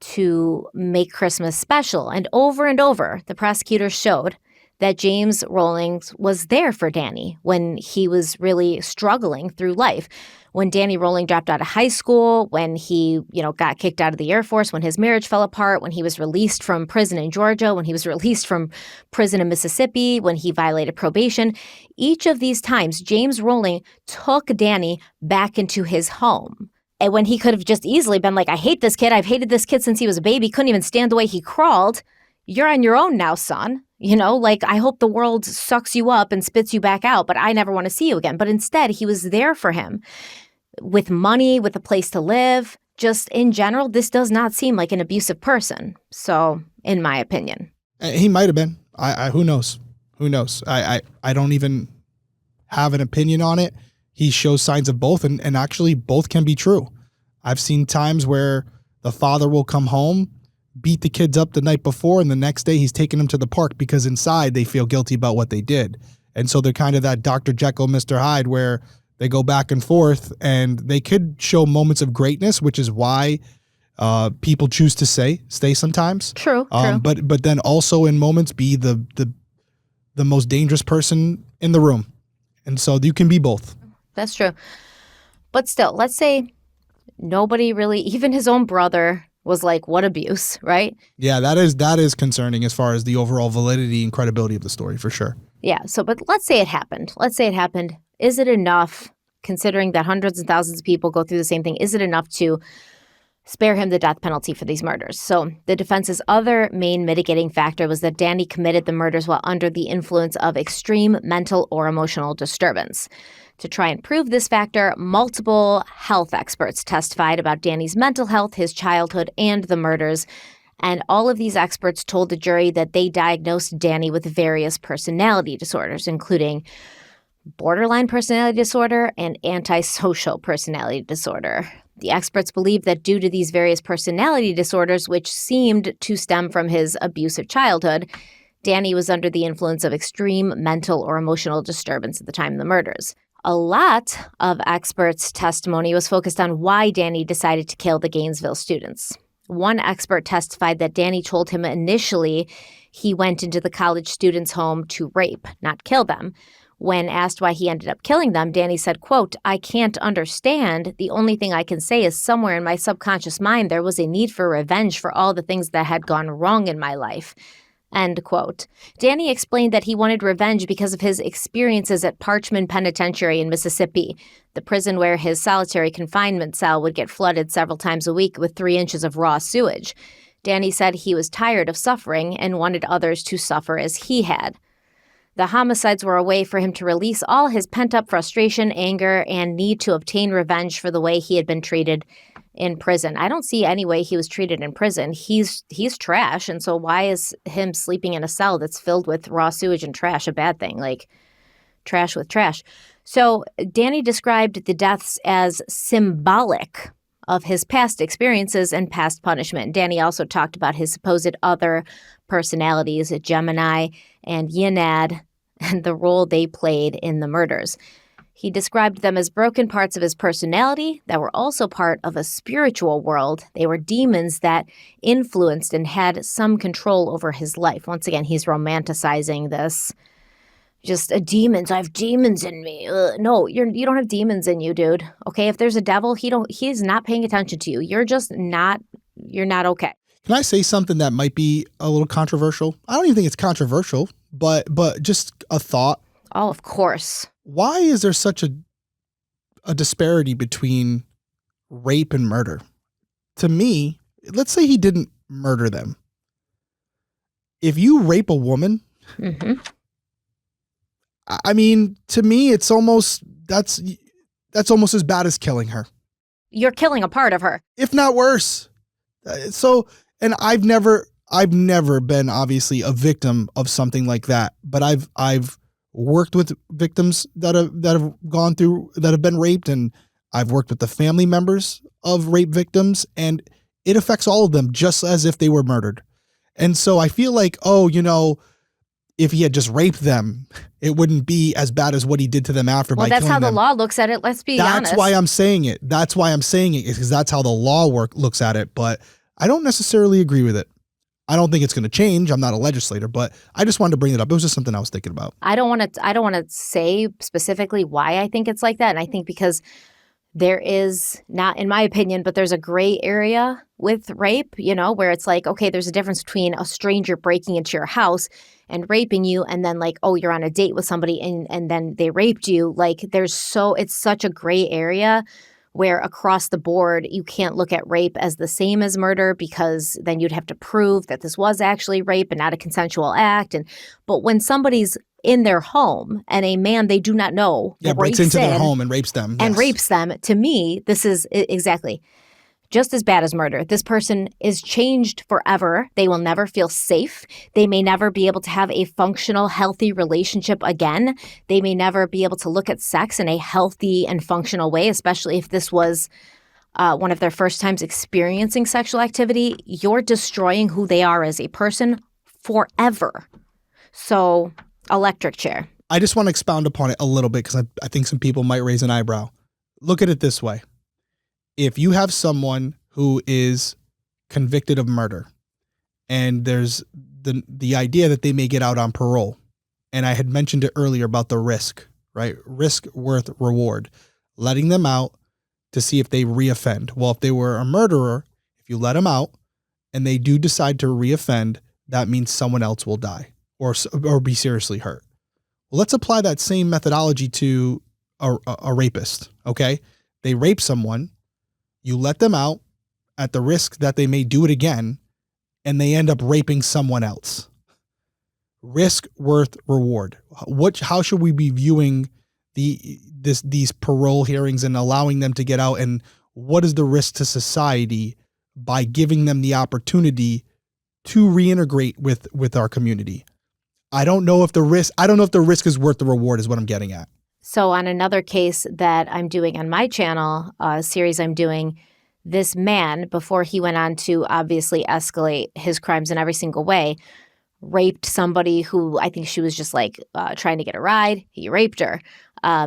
to make Christmas special. And over, the prosecutors showed that James Rawlings was there for Danny when he was really struggling through life. When Danny Rolling dropped out of high school, when he, got kicked out of the Air Force, when his marriage fell apart, when he was released from prison in Georgia, when he was released from prison in Mississippi, when he violated probation, each of these times, James Rolling took Danny back into his home. And when he could have just easily been like, I hate this kid. I've hated this kid since he was a baby. Couldn't even stand the way he crawled. You're on your own now, son. I hope the world sucks you up and spits you back out, but I never want to see you again. But instead, he was there for him with money, with a place to live. Just in general, this does not seem like an abusive person. So, in my opinion. He might have been. Who knows? Who knows? I don't even have an opinion on it. He shows signs of both, and actually both can be true. I've seen times where the father will come home, beat the kids up the night before, and the next day he's taking them to the park because inside they feel guilty about what they did. And so they're kind of that Dr. Jekyll, Mr. Hyde, where they go back and forth, and they could show moments of greatness, which is why people choose to stay sometimes. True. But then also in moments be the most dangerous person in the room. And so you can be both. That's true. But still, let's say nobody really, even his own brother, was like, what abuse, right? Yeah, that is concerning as far as the overall validity and credibility of the story, for sure. Yeah, but let's say it happened. Is it enough, considering that hundreds and thousands of people go through the same thing, is it enough to spare him the death penalty for these murders? So the defense's other main mitigating factor was that Danny committed the murders while under the influence of extreme mental or emotional disturbance. To try and prove this factor, multiple health experts testified about Danny's mental health, his childhood, and the murders. And all of these experts told the jury that they diagnosed Danny with various personality disorders, including borderline personality disorder and antisocial personality disorder. The experts believed that due to these various personality disorders, which seemed to stem from his abusive childhood, Danny was under the influence of extreme mental or emotional disturbance at the time of the murders. A lot of experts' testimony was focused on why Danny decided to kill the Gainesville students. One expert testified that Danny told him initially he went into the college students' home to rape, not kill them. When asked why he ended up killing them, Danny said, quote, I can't understand. The only thing I can say is somewhere in my subconscious mind there was a need for revenge for all the things that had gone wrong in my life. End quote. Danny explained that he wanted revenge because of his experiences at Parchman Penitentiary in Mississippi, the prison where his solitary confinement cell would get flooded several times a week with 3 inches of raw sewage. Danny said he was tired of suffering and wanted others to suffer as he had. The homicides were a way for him to release all his pent-up frustration, anger, and need to obtain revenge for the way he had been treated in prison. I don't see any way he was treated in prison. He's trash, and so why is him sleeping in a cell that's filled with raw sewage and trash a bad thing? Like, trash with trash. So Danny described the deaths as symbolic of his past experiences and past punishment. Danny also talked about his supposed other personalities, Gemini and Yenad, and the role they played in the murders. He described them as broken parts of his personality that were also part of a spiritual world. They were demons that influenced and had some control over his life. Once again, he's romanticizing this. Just demons. I have demons in me. No, you don't have demons in you, dude. Okay, if there's a devil, he's not paying attention to you. You're not okay. Can I say something that might be a little controversial? I don't even think it's controversial, but just a thought. Oh, of course. Why is there such a disparity between rape and murder? To me, let's say he didn't murder them. If you rape a woman, I mean, to me, it's almost that's almost as bad as killing her. You're killing a part of her, if not worse. So, and I've never been obviously a victim of something like that, but I've worked with victims that have been raped, and I've worked with the family members of rape victims, and it affects all of them just as if they were murdered. And so I feel like, if he had just raped them, it wouldn't be as bad as what he did to them after by killing them. Well, that's how the law looks at it. Let's be honest. That's why I'm saying it. Is because that's how the law looks at it. But I don't necessarily agree with it. I don't think it's going to change. I'm not a legislator, but I just wanted to bring it up. It was just something I was thinking about. I don't want to say specifically why I think it's like that. And I think because there is not, in my opinion, but there's a gray area with rape, where it's like, okay, there's a difference between a stranger breaking into your house and raping you, and then like, oh, you're on a date with somebody and then they raped you. Like it's such a gray area where across the board, you can't look at rape as the same as murder, because then you'd have to prove that this was actually rape and not a consensual act. But when somebody's in their home and a man they do not know breaks into their home and rapes them. And rapes them, to me, this is exactly just as bad as murder. This person is changed forever. They will never feel safe. They may never be able to have a functional, healthy relationship again. They may never be able to look at sex in a healthy and functional way, especially if this was one of their first times experiencing sexual activity. You're destroying who they are as a person forever. So, electric chair. I just want to expound upon it a little bit because I think some people might raise an eyebrow. Look at it this way. If you have someone who is convicted of murder and there's the idea that they may get out on parole, and I had mentioned it earlier about the risk, right? Risk worth reward, letting them out to see if they reoffend. Well, if they were a murderer, if you let them out and they do decide to reoffend, that means someone else will die or be seriously hurt. Well, let's apply that same methodology to a rapist, okay? They rape someone. You let them out at the risk that they may do it again, and they end up raping someone else. Risk worth reward. How should we be viewing these parole hearings and allowing them to get out? And what is the risk to society by giving them the opportunity to reintegrate with our community? I don't know if the risk is worth the reward is what I'm getting at. So on another case that I'm doing on my channel, a series I'm doing, this man, before he went on to obviously escalate his crimes in every single way, raped somebody who I think she was just like trying to get a ride. He raped her.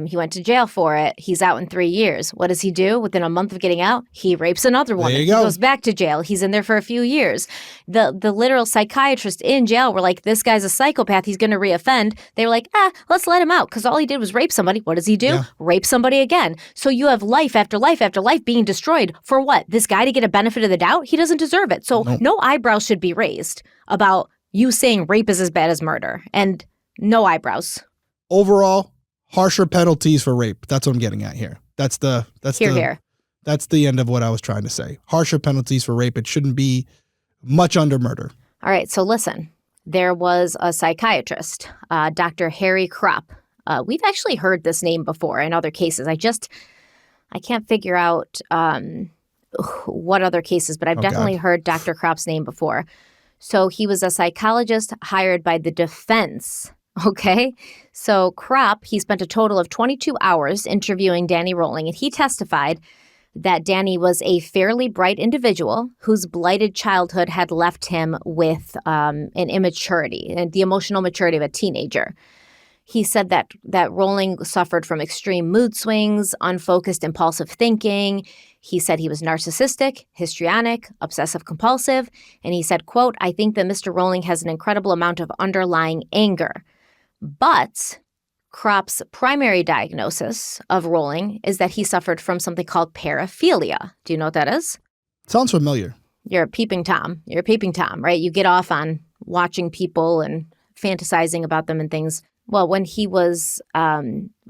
He went to jail for it. He's out in 3 years. What does he do? Within a month of getting out, he rapes another woman. He goes back to jail. He's in there for a few years. The literal psychiatrists in jail were like, this guy's a psychopath. He's going to reoffend. They were like, let's let him out because all he did was rape somebody. What does he do? Yeah. Rape somebody again. So you have life after life after life being destroyed for what? This guy to get a benefit of the doubt? He doesn't deserve it. So no eyebrows should be raised about you saying rape is as bad as murder, and no eyebrows. Overall, harsher penalties for rape. That's what I'm getting at here. That's the end of what I was trying to say. Harsher penalties for rape. It shouldn't be much under murder. All right. So listen, there was a psychiatrist, Dr. Harry Kropp. We've actually heard this name before in other cases. I can't figure out what other cases, but I've definitely heard Dr. Kropp's name before. So he was a psychologist hired by the defense. Okay. So Kropp, he spent a total of 22 hours interviewing Danny Rolling, and he testified that Danny was a fairly bright individual whose blighted childhood had left him with an immaturity, and the emotional maturity of a teenager. He said that Rowling suffered from extreme mood swings, unfocused impulsive thinking. He said he was narcissistic, histrionic, obsessive-compulsive, and he said, quote, "I think that Mr. Rowling has an incredible amount of underlying anger." But Kropp's primary diagnosis of Rowling is that he suffered from something called paraphilia. Do you know what that is? Sounds familiar. You're a peeping Tom. You're a peeping Tom, right? You get off on watching people and fantasizing about them and things. Well, when he was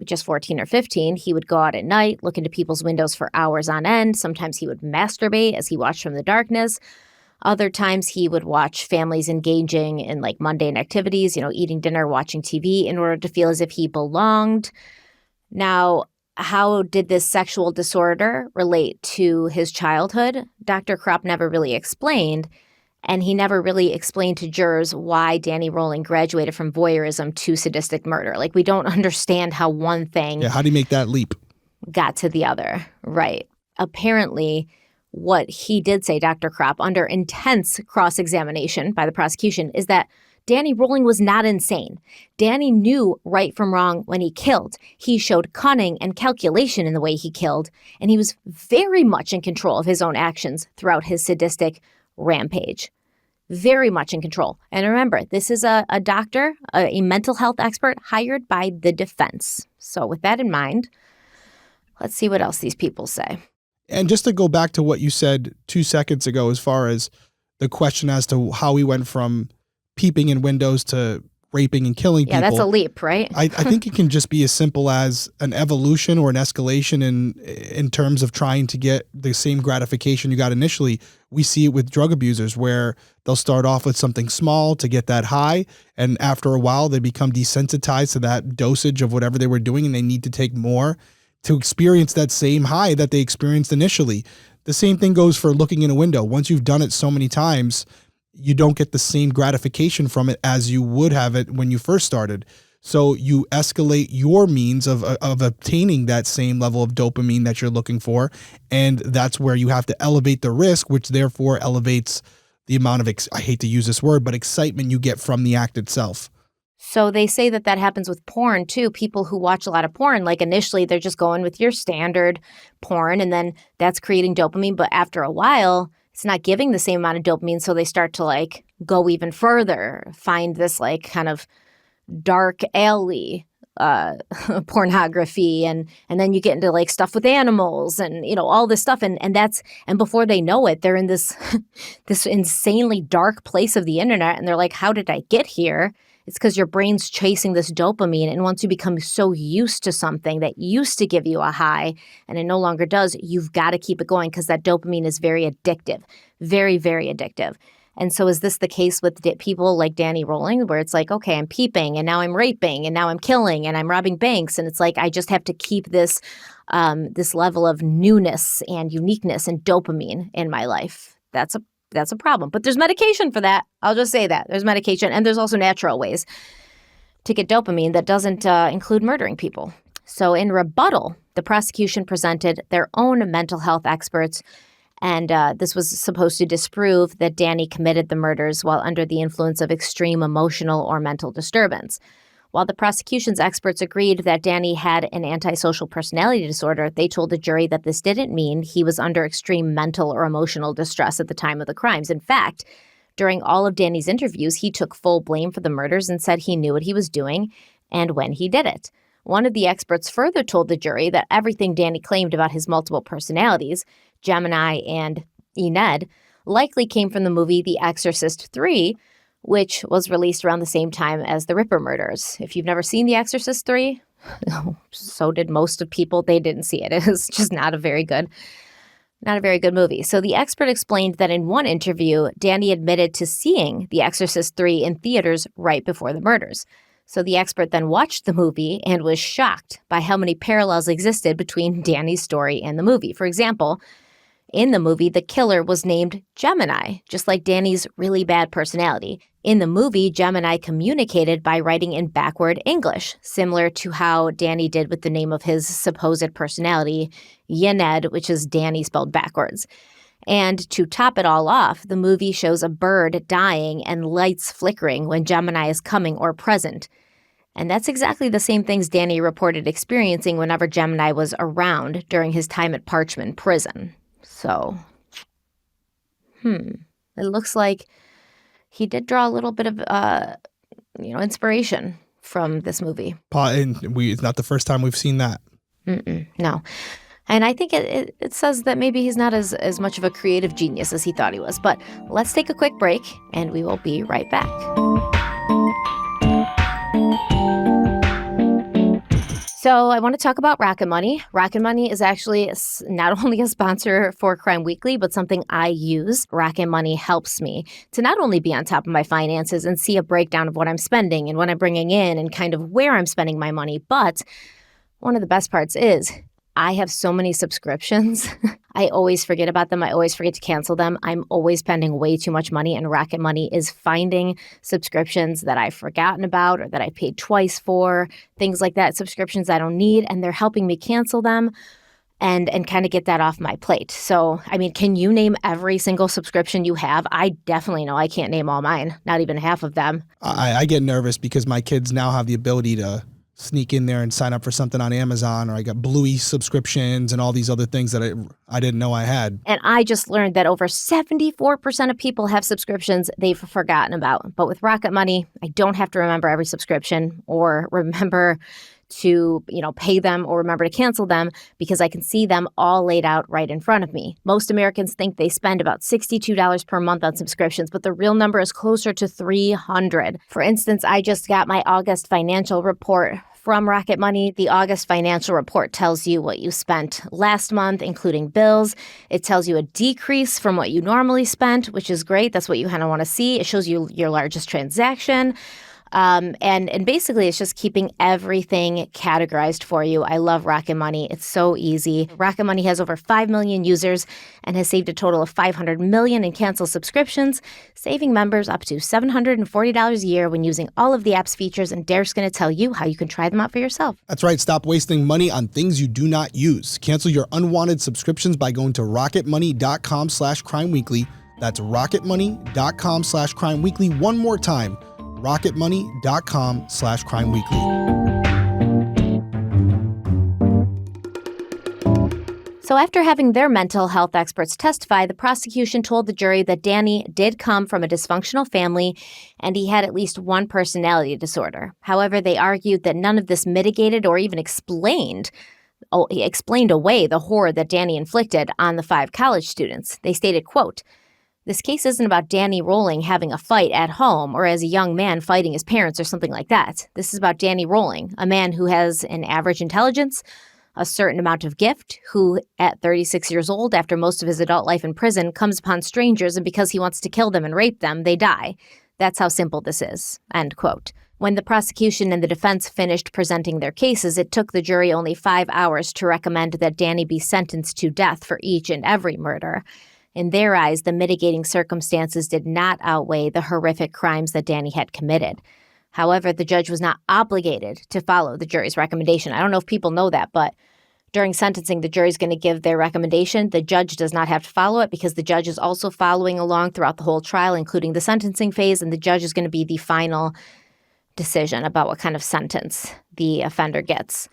just 14 or 15, he would go out at night, look into people's windows for hours on end. Sometimes he would masturbate as he watched from the darkness. Other times he would watch families engaging in like mundane activities, eating dinner, watching TV in order to feel as if he belonged. Now, how did this sexual disorder relate to his childhood? Dr. Kropp never really explained. And he never really explained to jurors why Danny Rowling graduated from voyeurism to sadistic murder. Like, we don't understand how one thing how do you make that leap? Got to the other. Right. Apparently, what he did say, Dr. Kropp, under intense cross-examination by the prosecution, is that Danny Rowling was not insane. Danny knew right from wrong when he killed. He showed cunning and calculation in the way he killed, and he was very much in control of his own actions throughout his sadistic rampage. Very much in control. And remember, this is a doctor, a mental health expert hired by the defense. So with that in mind, let's see what else these people say. And just to go back to what you said 2 seconds ago, as far as the question as to how we went from peeping in windows to raping and killing people. Yeah, that's a leap, right? I think it can just be as simple as an evolution or an escalation in terms of trying to get the same gratification you got initially. We see it with drug abusers where they'll start off with something small to get that high, and after a while they become desensitized to that dosage of whatever they were doing, and they need to take more to experience that same high that they experienced initially. The same thing goes for looking in a window. Once you've done it so many times, you don't get the same gratification from it as you would have it when you first started. So you escalate your means of obtaining that same level of dopamine that you're looking for. And that's where you have to elevate the risk, which therefore elevates the amount of, I hate to use this word, but excitement you get from the act itself. So they say that happens with porn too. People who watch a lot of porn, like initially they're just going with your standard porn, and then that's creating dopamine. But after a while, it's not giving the same amount of dopamine. So they start to like go even further, find this like kind of dark alley pornography. And then you get into like stuff with animals and, all this stuff. And before they know it, they're in this, this insanely dark place of the internet. And they're like, how did I get here? It's because your brain's chasing this dopamine. And once you become so used to something that used to give you a high and it no longer does, you've got to keep it going because that dopamine is very addictive, very, very addictive. And so is this the case with people like Danny Rowling, where it's like, okay, I'm peeping and now I'm raping and now I'm killing and I'm robbing banks. And it's like, I just have to keep this this level of newness and uniqueness and dopamine in my life. That's a problem. But there's medication for that. I'll just say that. There's medication. And there's also natural ways to get dopamine that doesn't include murdering people. So in rebuttal, the prosecution presented their own mental health experts. And this was supposed to disprove that Danny committed the murders while under the influence of extreme emotional or mental disturbance. While the prosecution's experts agreed that Danny had an antisocial personality disorder, they told the jury that this didn't mean he was under extreme mental or emotional distress at the time of the crimes. In fact, during all of Danny's interviews, he took full blame for the murders and said he knew what he was doing and when he did it. One of the experts further told the jury that everything Danny claimed about his multiple personalities, Gemini and Ened, likely came from the movie The Exorcist 3, which was released around the same time as the Ripper murders. If you've never seen The Exorcist 3, so did most of people. They didn't see it. It was just not a very good movie. So the expert explained that in one interview, Danny admitted to seeing The Exorcist 3 in theaters right before the murders. So the expert then watched the movie and was shocked by how many parallels existed between Danny's story and the movie. For example, In the movie, the killer was named Gemini, just like Danny's really bad personality. In the movie, Gemini communicated by writing in backward English, similar to how Danny did with the name of his supposed personality, Yened, which is Danny spelled backwards. And to top it all off, the movie shows a bird dying and lights flickering when Gemini is coming or present. And that's exactly the same things Danny reported experiencing whenever Gemini was around during his time at Parchman Prison. So, it looks like he did draw a little bit of, inspiration from this movie. And it's not the first time we've seen that. No. And I think it says that maybe he's not as much of a creative genius as he thought he was. But let's take a quick break, and we will be right back. So I want to talk about Rocket Money. Rocket Money is actually not only a sponsor for Crime Weekly, but something I use. Rocket Money helps me to not only be on top of my finances and see a breakdown of what I'm spending and what I'm bringing in and kind of where I'm spending my money, but one of the best parts is I have so many subscriptions. I always forget about them. I always forget to cancel them. I'm always spending way too much money, and Rocket Money is finding subscriptions that I've forgotten about or that I paid twice for, things like that, subscriptions I don't need, and they're helping me cancel them and kind of get that off my plate. So, I mean, can you name every single subscription you have? I definitely know I can't name all mine, not even half of them. I get nervous because my kids now have the ability to sneak in there and sign up for something on Amazon, or I got Bluey subscriptions and all these other things that I didn't know I had. And I just learned that over 74% of people have subscriptions they've forgotten about. But with Rocket Money, I don't have to remember every subscription or remember to, pay them or remember to cancel them because I can see them all laid out right in front of me. Most Americans think they spend about $62 per month on subscriptions, but the real number is closer to $300. For instance, I just got my August financial report from Rocket Money. The August financial report tells you what you spent last month, including bills. It tells you a decrease from what you normally spent, which is great. That's what you kind of want to see. It shows you your largest transaction. And basically it's just keeping everything categorized for you. I love Rocket Money. It's so easy. Rocket Money has over 5 million users and has saved a total of 500 million in canceled subscriptions, saving members up to $740 a year when using all of the app's features. And Derek's going to tell you how you can try them out for yourself. That's right. Stop wasting money on things you do not use. Cancel your unwanted subscriptions by going to rocketmoney.com/crimeweekly. That's rocketmoney.com/crimeweekly. One more time. rocketmoney.com/crimeweekly. So after having their mental health experts testify, the prosecution told the jury that Danny did come from a dysfunctional family and he had at least one personality disorder. However, they argued that none of this mitigated or even explained away the horror that Danny inflicted on the 5 college students. They stated, quote, "This case isn't about Danny Rolling having a fight at home or as a young man fighting his parents or something like that. This is about Danny Rolling, a man who has an average intelligence, a certain amount of gift, who at 36 years old, after most of his adult life in prison, comes upon strangers and because he wants to kill them and rape them, they die. That's how simple this is." End quote. When the prosecution and the defense finished presenting their cases, it took the jury only 5 hours to recommend that Danny be sentenced to death for each and every murder. In their eyes, the mitigating circumstances did not outweigh the horrific crimes that Danny had committed. However, the judge was not obligated to follow the jury's recommendation. I don't know if people know that, but during sentencing, the jury's going to give their recommendation. The judge does not have to follow it because the judge is also following along throughout the whole trial, including the sentencing phase, and the judge is going to be the final decision about what kind of sentence the offender gets.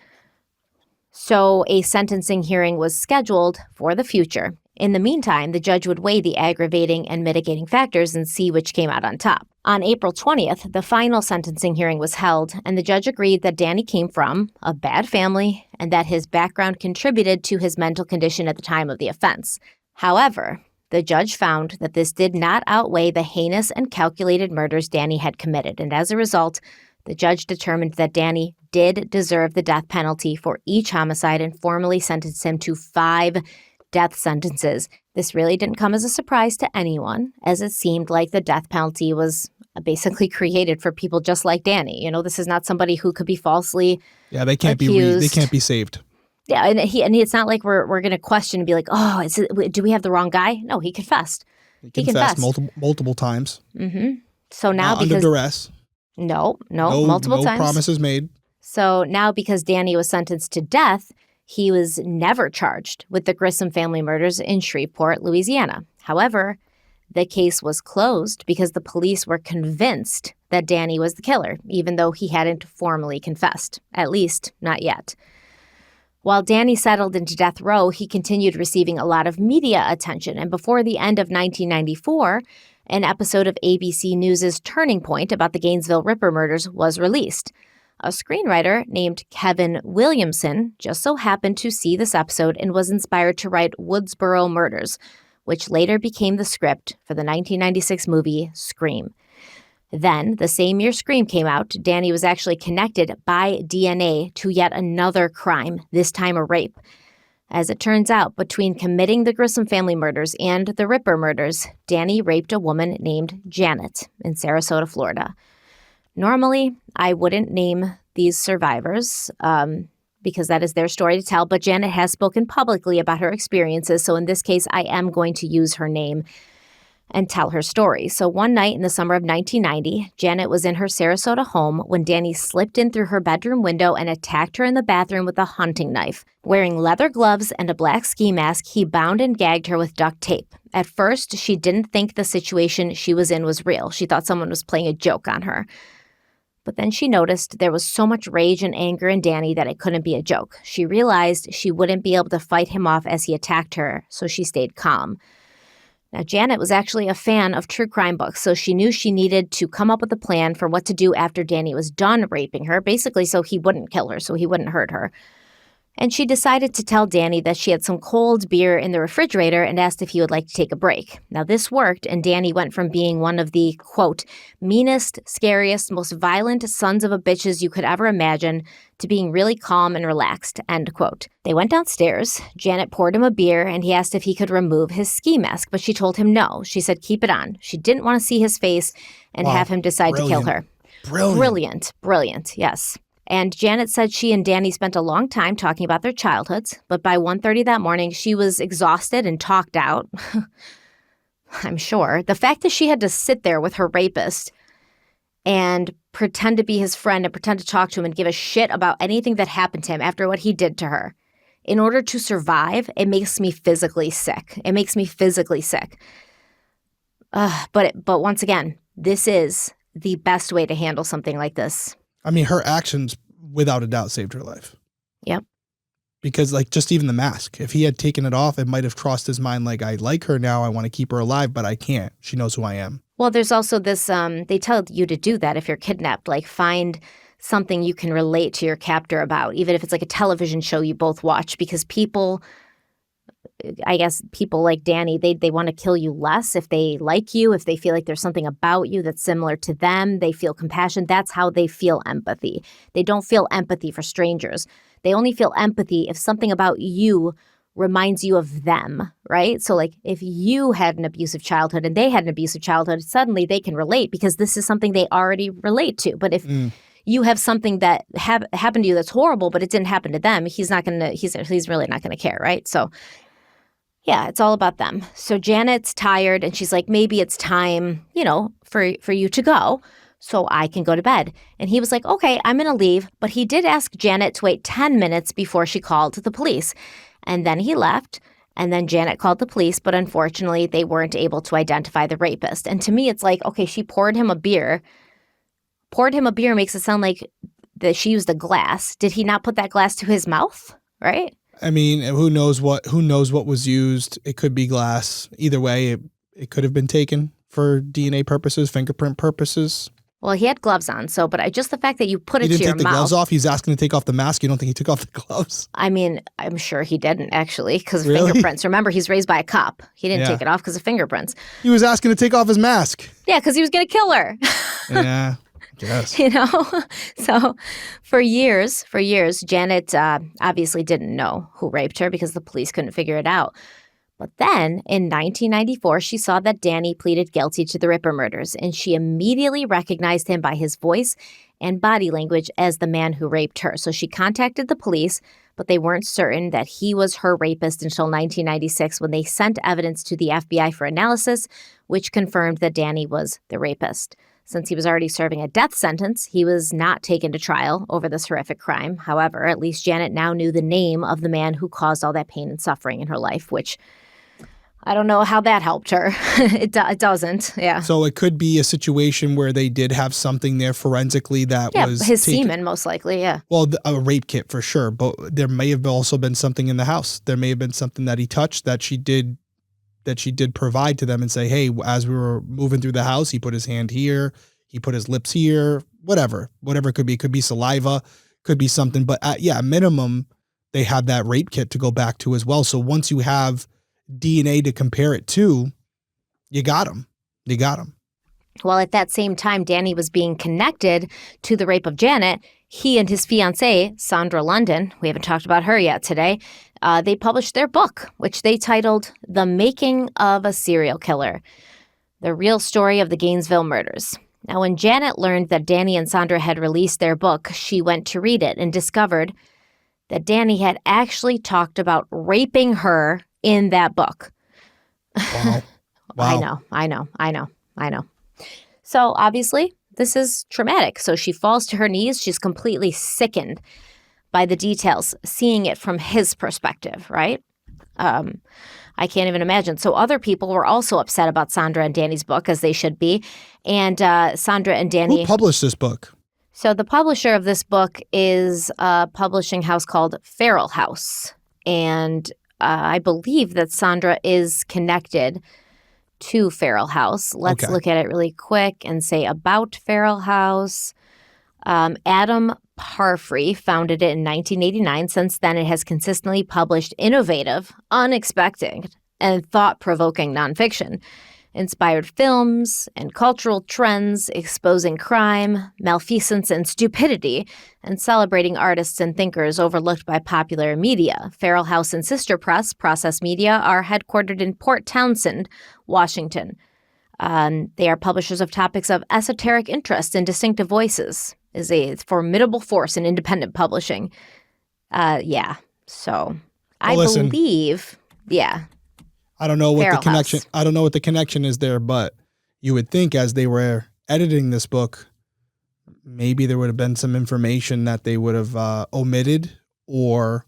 So a sentencing hearing was scheduled for the future. In the meantime, the judge would weigh the aggravating and mitigating factors and see which came out on top. On April 20th, the final sentencing hearing was held, and the judge agreed that Danny came from a bad family and that his background contributed to his mental condition at the time of the offense. However, the judge found that this did not outweigh the heinous and calculated murders Danny had committed, and as a result, the judge determined that Danny did deserve the death penalty for each homicide and formally sentenced him to 5 death sentences. This really didn't come as a surprise to anyone, as it seemed like the death penalty was basically created for people just like Danny. This is not somebody who could be falsely they can't accused. they can't be saved. Yeah, and it's not like we're going to question and be like, oh, do we have the wrong guy? No, he confessed. He confessed multiple times. Mm-hmm. So now Not under duress. No, multiple times. No promises made. So now because Danny was sentenced to death, he was never charged with the Grissom family murders in Shreveport, Louisiana. However, the case was closed because the police were convinced that Danny was the killer, even though he hadn't formally confessed, at least not yet. While Danny settled into death row, he continued receiving a lot of media attention, and before the end of 1994, an episode of ABC News' Turning Point about the Gainesville Ripper murders was released. A screenwriter named Kevin Williamson just so happened to see this episode and was inspired to write Woodsboro Murders, which later became the script for the 1996 movie Scream. Then, the same year Scream came out, Danny was actually connected by DNA to yet another crime, this time a rape. As it turns out, between committing the Grissom family murders and the Ripper murders, Danny raped a woman named Janet in Sarasota, Florida. Normally, I wouldn't name these survivors because that is their story to tell, but Janet has spoken publicly about her experiences, so in this case, I am going to use her name and tell her story. So one night in the summer of 1990, Janet was in her Sarasota home when Danny slipped in through her bedroom window and attacked her in the bathroom with a hunting knife. Wearing leather gloves and a black ski mask, he bound and gagged her with duct tape. At first, she didn't think the situation she was in was real. She thought someone was playing a joke on her. But then she noticed there was so much rage and anger in Danny that it couldn't be a joke. She realized she wouldn't be able to fight him off as he attacked her, so she stayed calm. Now, Janet was actually a fan of true crime books, so she knew she needed to come up with a plan for what to do after Danny was done raping her, basically so he wouldn't kill her, so he wouldn't hurt her. And she decided to tell Danny that she had some cold beer in the refrigerator and asked if he would like to take a break. Now, this worked, and Danny went from being one of the, quote, meanest, scariest, most violent sons of a bitches you could ever imagine to being really calm and relaxed, end quote. They went downstairs. Janet poured him a beer, and he asked if he could remove his ski mask, but she told him no. She said keep it on. She didn't want to see his face and have him decide to kill her. Brilliant, yes. And Janet said she and Danny spent a long time talking about their childhoods, but by 1:30 that morning, she was exhausted and talked out. I'm sure. The fact that she had to sit there with her rapist and pretend to be his friend and pretend to talk to him and give a shit about anything that happened to him after what he did to her, in order to survive, it makes me physically sick. But once again, this is the best way to handle something like this. I mean, her actions, without a doubt, saved her life. Yep. Because, like, just even the mask, if he had taken it off, it might have crossed his mind, like, I like her now, I want to keep her alive, but I can't. She knows who I am. Well, there's also this, they tell you to do that if you're kidnapped, like, find something you can relate to your captor about, even if it's like a television show you both watch, because people like Danny, they want to kill you less if they like you, if they feel like there's something about you that's similar to them, they feel compassion. That's how they feel empathy. They don't feel empathy for strangers. They only feel empathy if something about you reminds you of them, right? So like if you had an abusive childhood and they had an abusive childhood, suddenly they can relate because this is something they already relate to. But if you have something that happened to you that's horrible, but it didn't happen to them, he's really not going to care, right? So yeah, it's all about them. So Janet's tired and she's like, maybe it's time, for you to go so I can go to bed. And he was like, okay, I'm going to leave. But he did ask Janet to wait 10 minutes before she called the police. And then he left. And then Janet called the police. But unfortunately, they weren't able to identify the rapist. And to me, it's like, okay, she poured him a beer. Poured him a beer makes it sound like that she used a glass. Did he not put that glass to his mouth? Right? I mean, who knows what was used? It could be glass. Either way, it could have been taken for DNA purposes, fingerprint purposes. Well, he had gloves on, but just the fact that you put it to your mouth. He didn't take the gloves off? He's asking to take off the mask. You don't think he took off the gloves? I mean, I'm sure he didn't, actually, because of fingerprints. Remember, he's raised by a cop. He didn't take it off because of fingerprints. He was asking to take off his mask. Yeah, because he was going to kill her. Yeah. Yes. So for years, Janet obviously didn't know who raped her because the police couldn't figure it out. But then in 1994, she saw that Danny pleaded guilty to the Ripper murders, and she immediately recognized him by his voice and body language as the man who raped her. So she contacted the police, but they weren't certain that he was her rapist until 1996 when they sent evidence to the FBI for analysis, which confirmed that Danny was the rapist. Since he was already serving a death sentence, he was not taken to trial over this horrific crime. However, at least Janet now knew the name of the man who caused all that pain and suffering in her life, which I don't know how that helped her. It doesn't, yeah. So it could be a situation where they did have something there forensically that was his semen, most likely, yeah. Well, a rape kit for sure, but there may have also been something in the house. There may have been something that he touched that she did provide to them and say, hey, as we were moving through the house, he put his hand here, he put his lips here, whatever it could be. Could be saliva, could be something. But at minimum, they have that rape kit to go back to as well. So once you have DNA to compare it to, you got him. Well, at that same time, Danny was being connected to the rape of Janet. He and his fiancée, Sandra London, we haven't talked about her yet today, they published their book, which they titled The Making of a Serial Killer, The Real Story of the Gainesville Murders. Now, when Janet learned that Danny and Sandra had released their book, she went to read it and discovered that Danny had actually talked about raping her in that book. Wow. I know. So obviously, this is traumatic. So she falls to her knees. She's completely sickened by the details, seeing it from his perspective, right? I can't even imagine. So other people were also upset about Sandra and Danny's book, as they should be. And Sandra and Danny... Who published this book? So the publisher of this book is a publishing house called Feral House. And I believe that Sandra is connected to Feral House. Let's look at it really quick and say about Feral House. Adam Parfrey founded it in 1989. Since then, it has consistently published innovative, unexpected, and thought-provoking nonfiction, inspired films and cultural trends, exposing crime, malfeasance, and stupidity, and celebrating artists and thinkers overlooked by popular media. Feral House and sister press, Process Media, are headquartered in Port Townsend, Washington. They are publishers of topics of esoteric interest and distinctive voices, is a formidable force in independent publishing. So I believe, I don't know what the connection. I don't know what the connection is there, but you would think as they were editing this book, maybe there would have been some information that they would have omitted or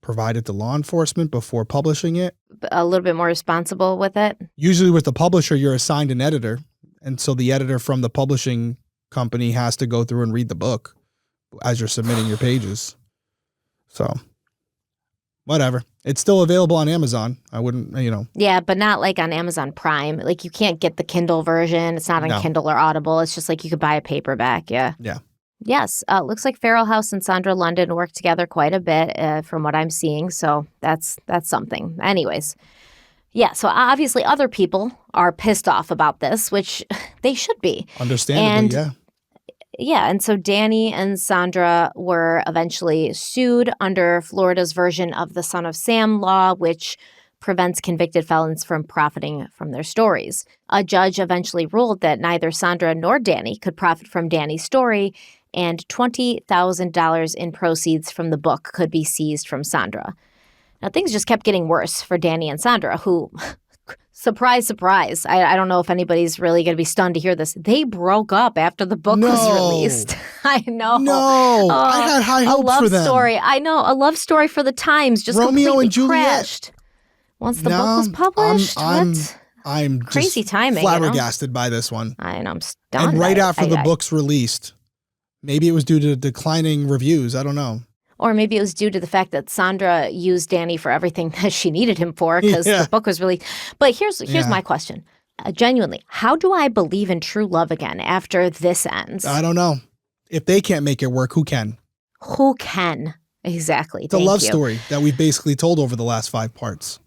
provided to law enforcement before publishing it. A little bit more responsible with it. Usually with the publisher, you're assigned an editor. And so the editor from the publishing company has to go through and read the book as you're submitting your pages. So whatever. It's still available on Amazon. I wouldn't, Yeah, but not like on Amazon Prime. Like you can't get the Kindle version. It's not on Kindle or Audible. It's just like you could buy a paperback. Yeah. Yeah. Yes. Looks like Feral House and Sandra London work together quite a bit from what I'm seeing. So that's something. Anyways. Yeah. So obviously other people are pissed off about this, which they should be. Understandably, yeah. Yeah, and so Danny and Sandra were eventually sued under Florida's version of the Son of Sam law, which prevents convicted felons from profiting from their stories. A judge eventually ruled that neither Sandra nor Danny could profit from Danny's story, and $20,000 in proceeds from the book could be seized from Sandra. Now, things just kept getting worse for Danny and Sandra, who... Surprise, surprise. I don't know if anybody's really going to be stunned to hear this. They broke up after the book was released. I know. No. I had high hopes for them. Story. I know. A love story for the Times just Romeo completely and Juliet. Crashed. Once the book was published. I'm crazy just timing, flabbergasted by this one. I know. I'm stunned. And right after the book's released. Maybe it was due to declining reviews. I don't know. Or maybe it was due to the fact that Sandra used Danny for everything that she needed him for because the book was really... But here's my question. Genuinely, how do I believe in true love again after this ends? I don't know. If they can't make it work, who can? Who can? Exactly. It's a love story that we've basically told over the last 5 parts.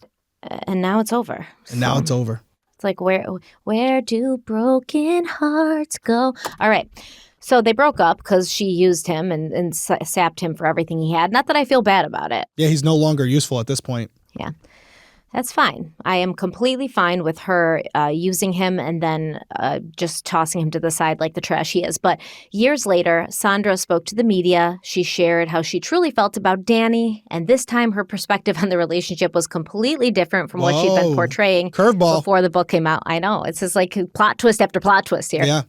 And now it's over. Now it's over. It's like, where do broken hearts go? All right. So they broke up because she used him and sapped him for everything he had. Not that I feel bad about it. Yeah, he's no longer useful at this point. Yeah. That's fine. I am completely fine with her using him and then just tossing him to the side like the trash he is. But years later, Sandra spoke to the media. She shared how she truly felt about Danny. And this time, her perspective on the relationship was completely different from what she'd been portraying before the book came out. I know. It's just like plot twist after plot twist here. Yeah.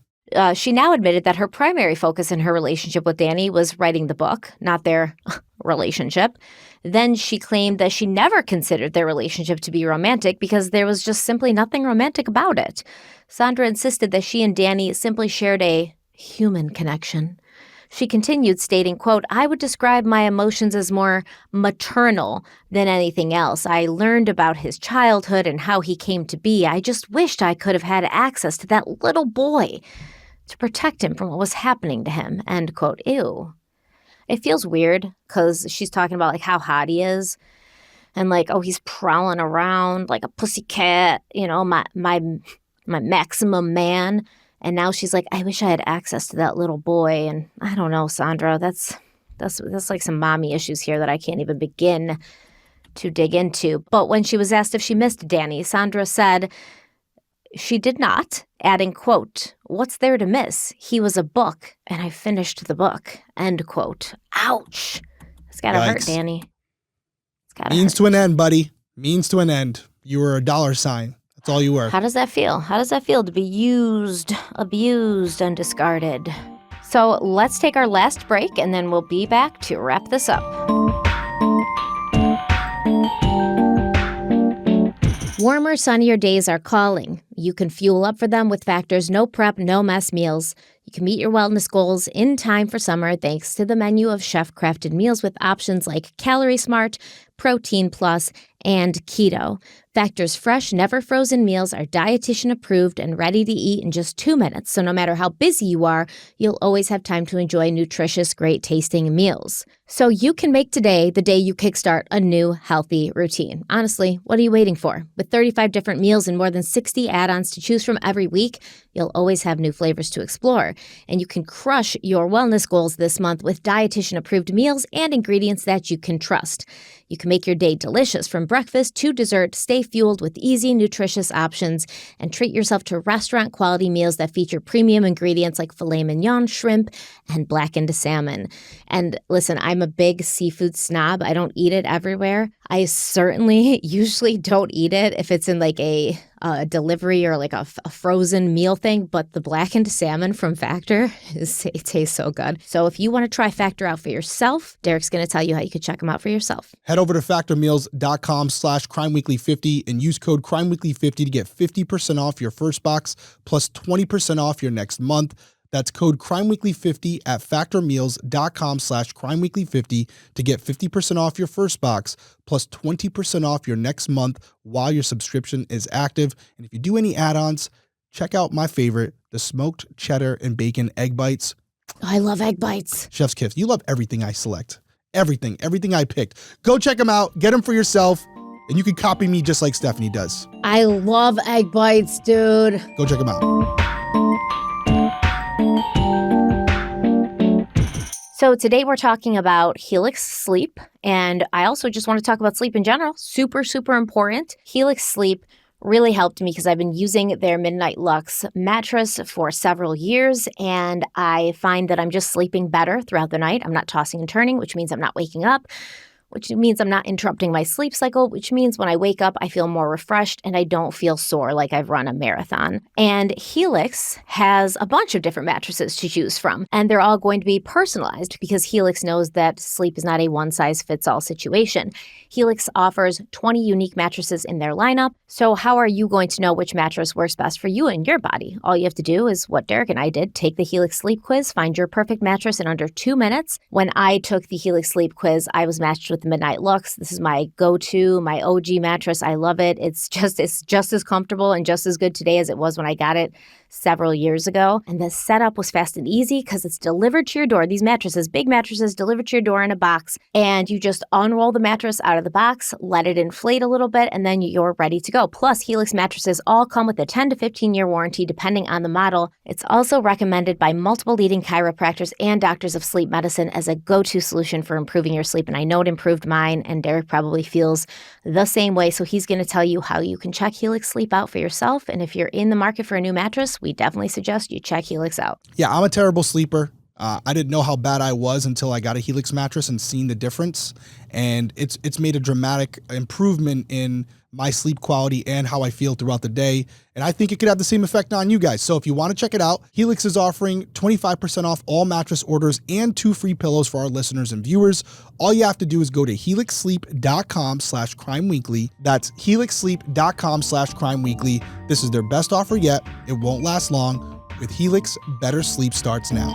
She now admitted that her primary focus in her relationship with Danny was writing the book, not their relationship. Then she claimed that she never considered their relationship to be romantic because there was just simply nothing romantic about it. Sandra insisted that she and Danny simply shared a human connection. She continued, stating, quote, "I would describe my emotions as more maternal than anything else. I learned about his childhood and how he came to be. I just wished I could have had access to that little boy to protect him from what was happening to him," end quote. Ew. It feels weird because she's talking about like how hot he is and like, oh, he's prowling around like a pussycat, you know, my maximum man. And now she's like, I wish I had access to that little boy. And I don't know, Sandra, that's like some mommy issues here that I can't even begin to dig into. But when she was asked if she missed Danny, Sandra said she did not, adding, quote, "What's there to miss? He was a book, and I finished the book," end quote. Ouch. It's gotta hurt, Danny. It's gotta Means hurt. to an end, buddy. Means to an end. You were a $. That's all you were. How does that feel? How does that feel to be used, abused, and discarded? So let's take our last break, and then we'll be back to wrap this up. Warmer, sunnier days are calling. You can fuel up for them with Factor's no prep, no mess meals. You can meet your wellness goals in time for summer thanks to the menu of chef-crafted meals with options like Calorie Smart, Protein Plus, and Keto. Factor's fresh, never-frozen meals are dietitian-approved and ready to eat in just 2 minutes, so no matter how busy you are, you'll always have time to enjoy nutritious, great-tasting meals. So you can make today the day you kickstart a new, healthy routine. Honestly, what are you waiting for? With 35 different meals and more than 60 add-ons to choose from every week, you'll always have new flavors to explore. And you can crush your wellness goals this month with dietitian-approved meals and ingredients that you can trust. You can make your day delicious from breakfast to dessert, stay fueled with easy, nutritious options, and treat yourself to restaurant-quality meals that feature premium ingredients like filet mignon, shrimp, and blackened salmon. And listen, I'm a big seafood snob. I don't eat it everywhere. I certainly usually don't eat it if it's in like a delivery or like a frozen meal thing, but the blackened salmon from Factor, it tastes so good. So if you want to try Factor out for yourself, Derek's going to tell you how you could check them out for yourself. Head over to factormeals.com/crimeweekly50 and use code crimeweekly50 to get 50% off your first box plus 20% off your next month. That's code crimeweekly50 at factormeals.com/crimeweekly50 to get 50% off your first box plus 20% off your next month while your subscription is active. And if you do any add-ons, check out my favorite, the smoked cheddar and bacon egg bites. I love egg bites. Chef's Kiss, you love everything I select. Everything I picked. Go check them out. Get them for yourself. And you can copy me just like Stephanie does. I love egg bites, dude. Go check them out. So today we're talking about Helix Sleep, and I also just want to talk about sleep in general. Super, super important. Helix Sleep really helped me because I've been using their Midnight Lux mattress for several years, and I find that I'm just sleeping better throughout the night. I'm not tossing and turning, which means I'm not waking up, which means I'm not interrupting my sleep cycle, which means when I wake up, I feel more refreshed and I don't feel sore like I've run a marathon. And Helix has a bunch of different mattresses to choose from, and they're all going to be personalized because Helix knows that sleep is not a one-size-fits-all situation. Helix offers 20 unique mattresses in their lineup. So how are you going to know which mattress works best for you and your body? All you have to do is what Derek and I did, take the Helix Sleep Quiz, find your perfect mattress in under 2 minutes. When I took the Helix Sleep Quiz, I was matched with the Midnight Lux. This is my go-to, my OG mattress. I love it. It's just as comfortable and just as good today as it was when I got it several years ago. And the setup was fast and easy because it's delivered to your door. These mattresses, big mattresses, delivered to your door in a box, and you just unroll the mattress out of the box, let it inflate a little bit, and then you're ready to go. Plus, Helix mattresses all come with a 10 to 15-year warranty depending on the model. It's also recommended by multiple leading chiropractors and doctors of sleep medicine as a go-to solution for improving your sleep, and I know it improves proved mine, and Derek probably feels the same way. So he's going to tell you how you can check Helix Sleep out for yourself. And if you're in the market for a new mattress, we definitely suggest you check Helix out. Yeah, I'm a terrible sleeper. I didn't know how bad I was until I got a Helix mattress and seen the difference. And it's made a dramatic improvement in my sleep quality and how I feel throughout the day. And I think it could have the same effect on you guys. So if you want to check it out, Helix is offering 25% off all mattress orders and 2 free pillows for our listeners and viewers. All you have to do is go to helixsleep.com/crimeweekly. That's helixsleep.com/crimeweekly. This is their best offer yet. It won't last long. With Helix, better sleep starts now.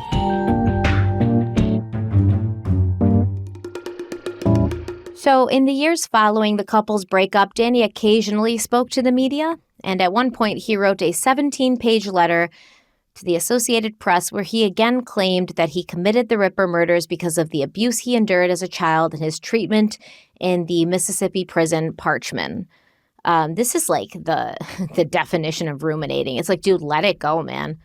So in the years following the couple's breakup, Danny occasionally spoke to the media, and at one point he wrote a 17-page letter to the Associated Press where he again claimed that he committed the Ripper murders because of the abuse he endured as a child and his treatment in the Mississippi prison Parchman. This is like the definition of ruminating. It's like, dude, let it go, man.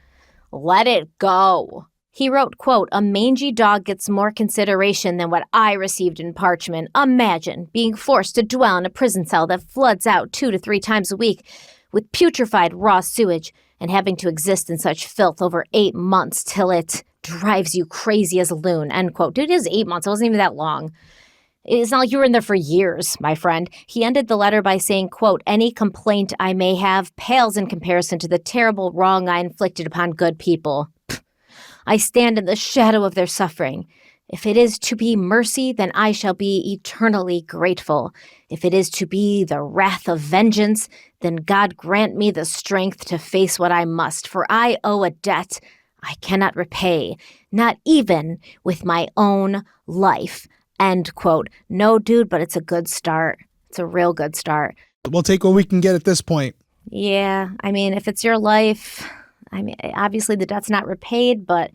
Let it go. He wrote, quote, "A mangy dog gets more consideration than what I received in Parchman. Imagine being forced to dwell in a prison cell that floods out 2 to 3 times a week with putrefied raw sewage and having to exist in such filth over 8 months till it drives you crazy as a loon," end quote. Dude, it is 8 months. It wasn't even that long. It's not like you were in there for years, my friend. He ended the letter by saying, quote, "Any complaint I may have pales in comparison to the terrible wrong I inflicted upon good people. I stand in the shadow of their suffering. If it is to be mercy, then I shall be eternally grateful. If it is to be the wrath of vengeance, then God grant me the strength to face what I must, for I owe a debt I cannot repay, not even with my own life," end quote. No, dude, but it's a good start. It's a real good start. We'll take what we can get at this point. Yeah, I mean, if it's your life, I mean, obviously the debt's not repaid, but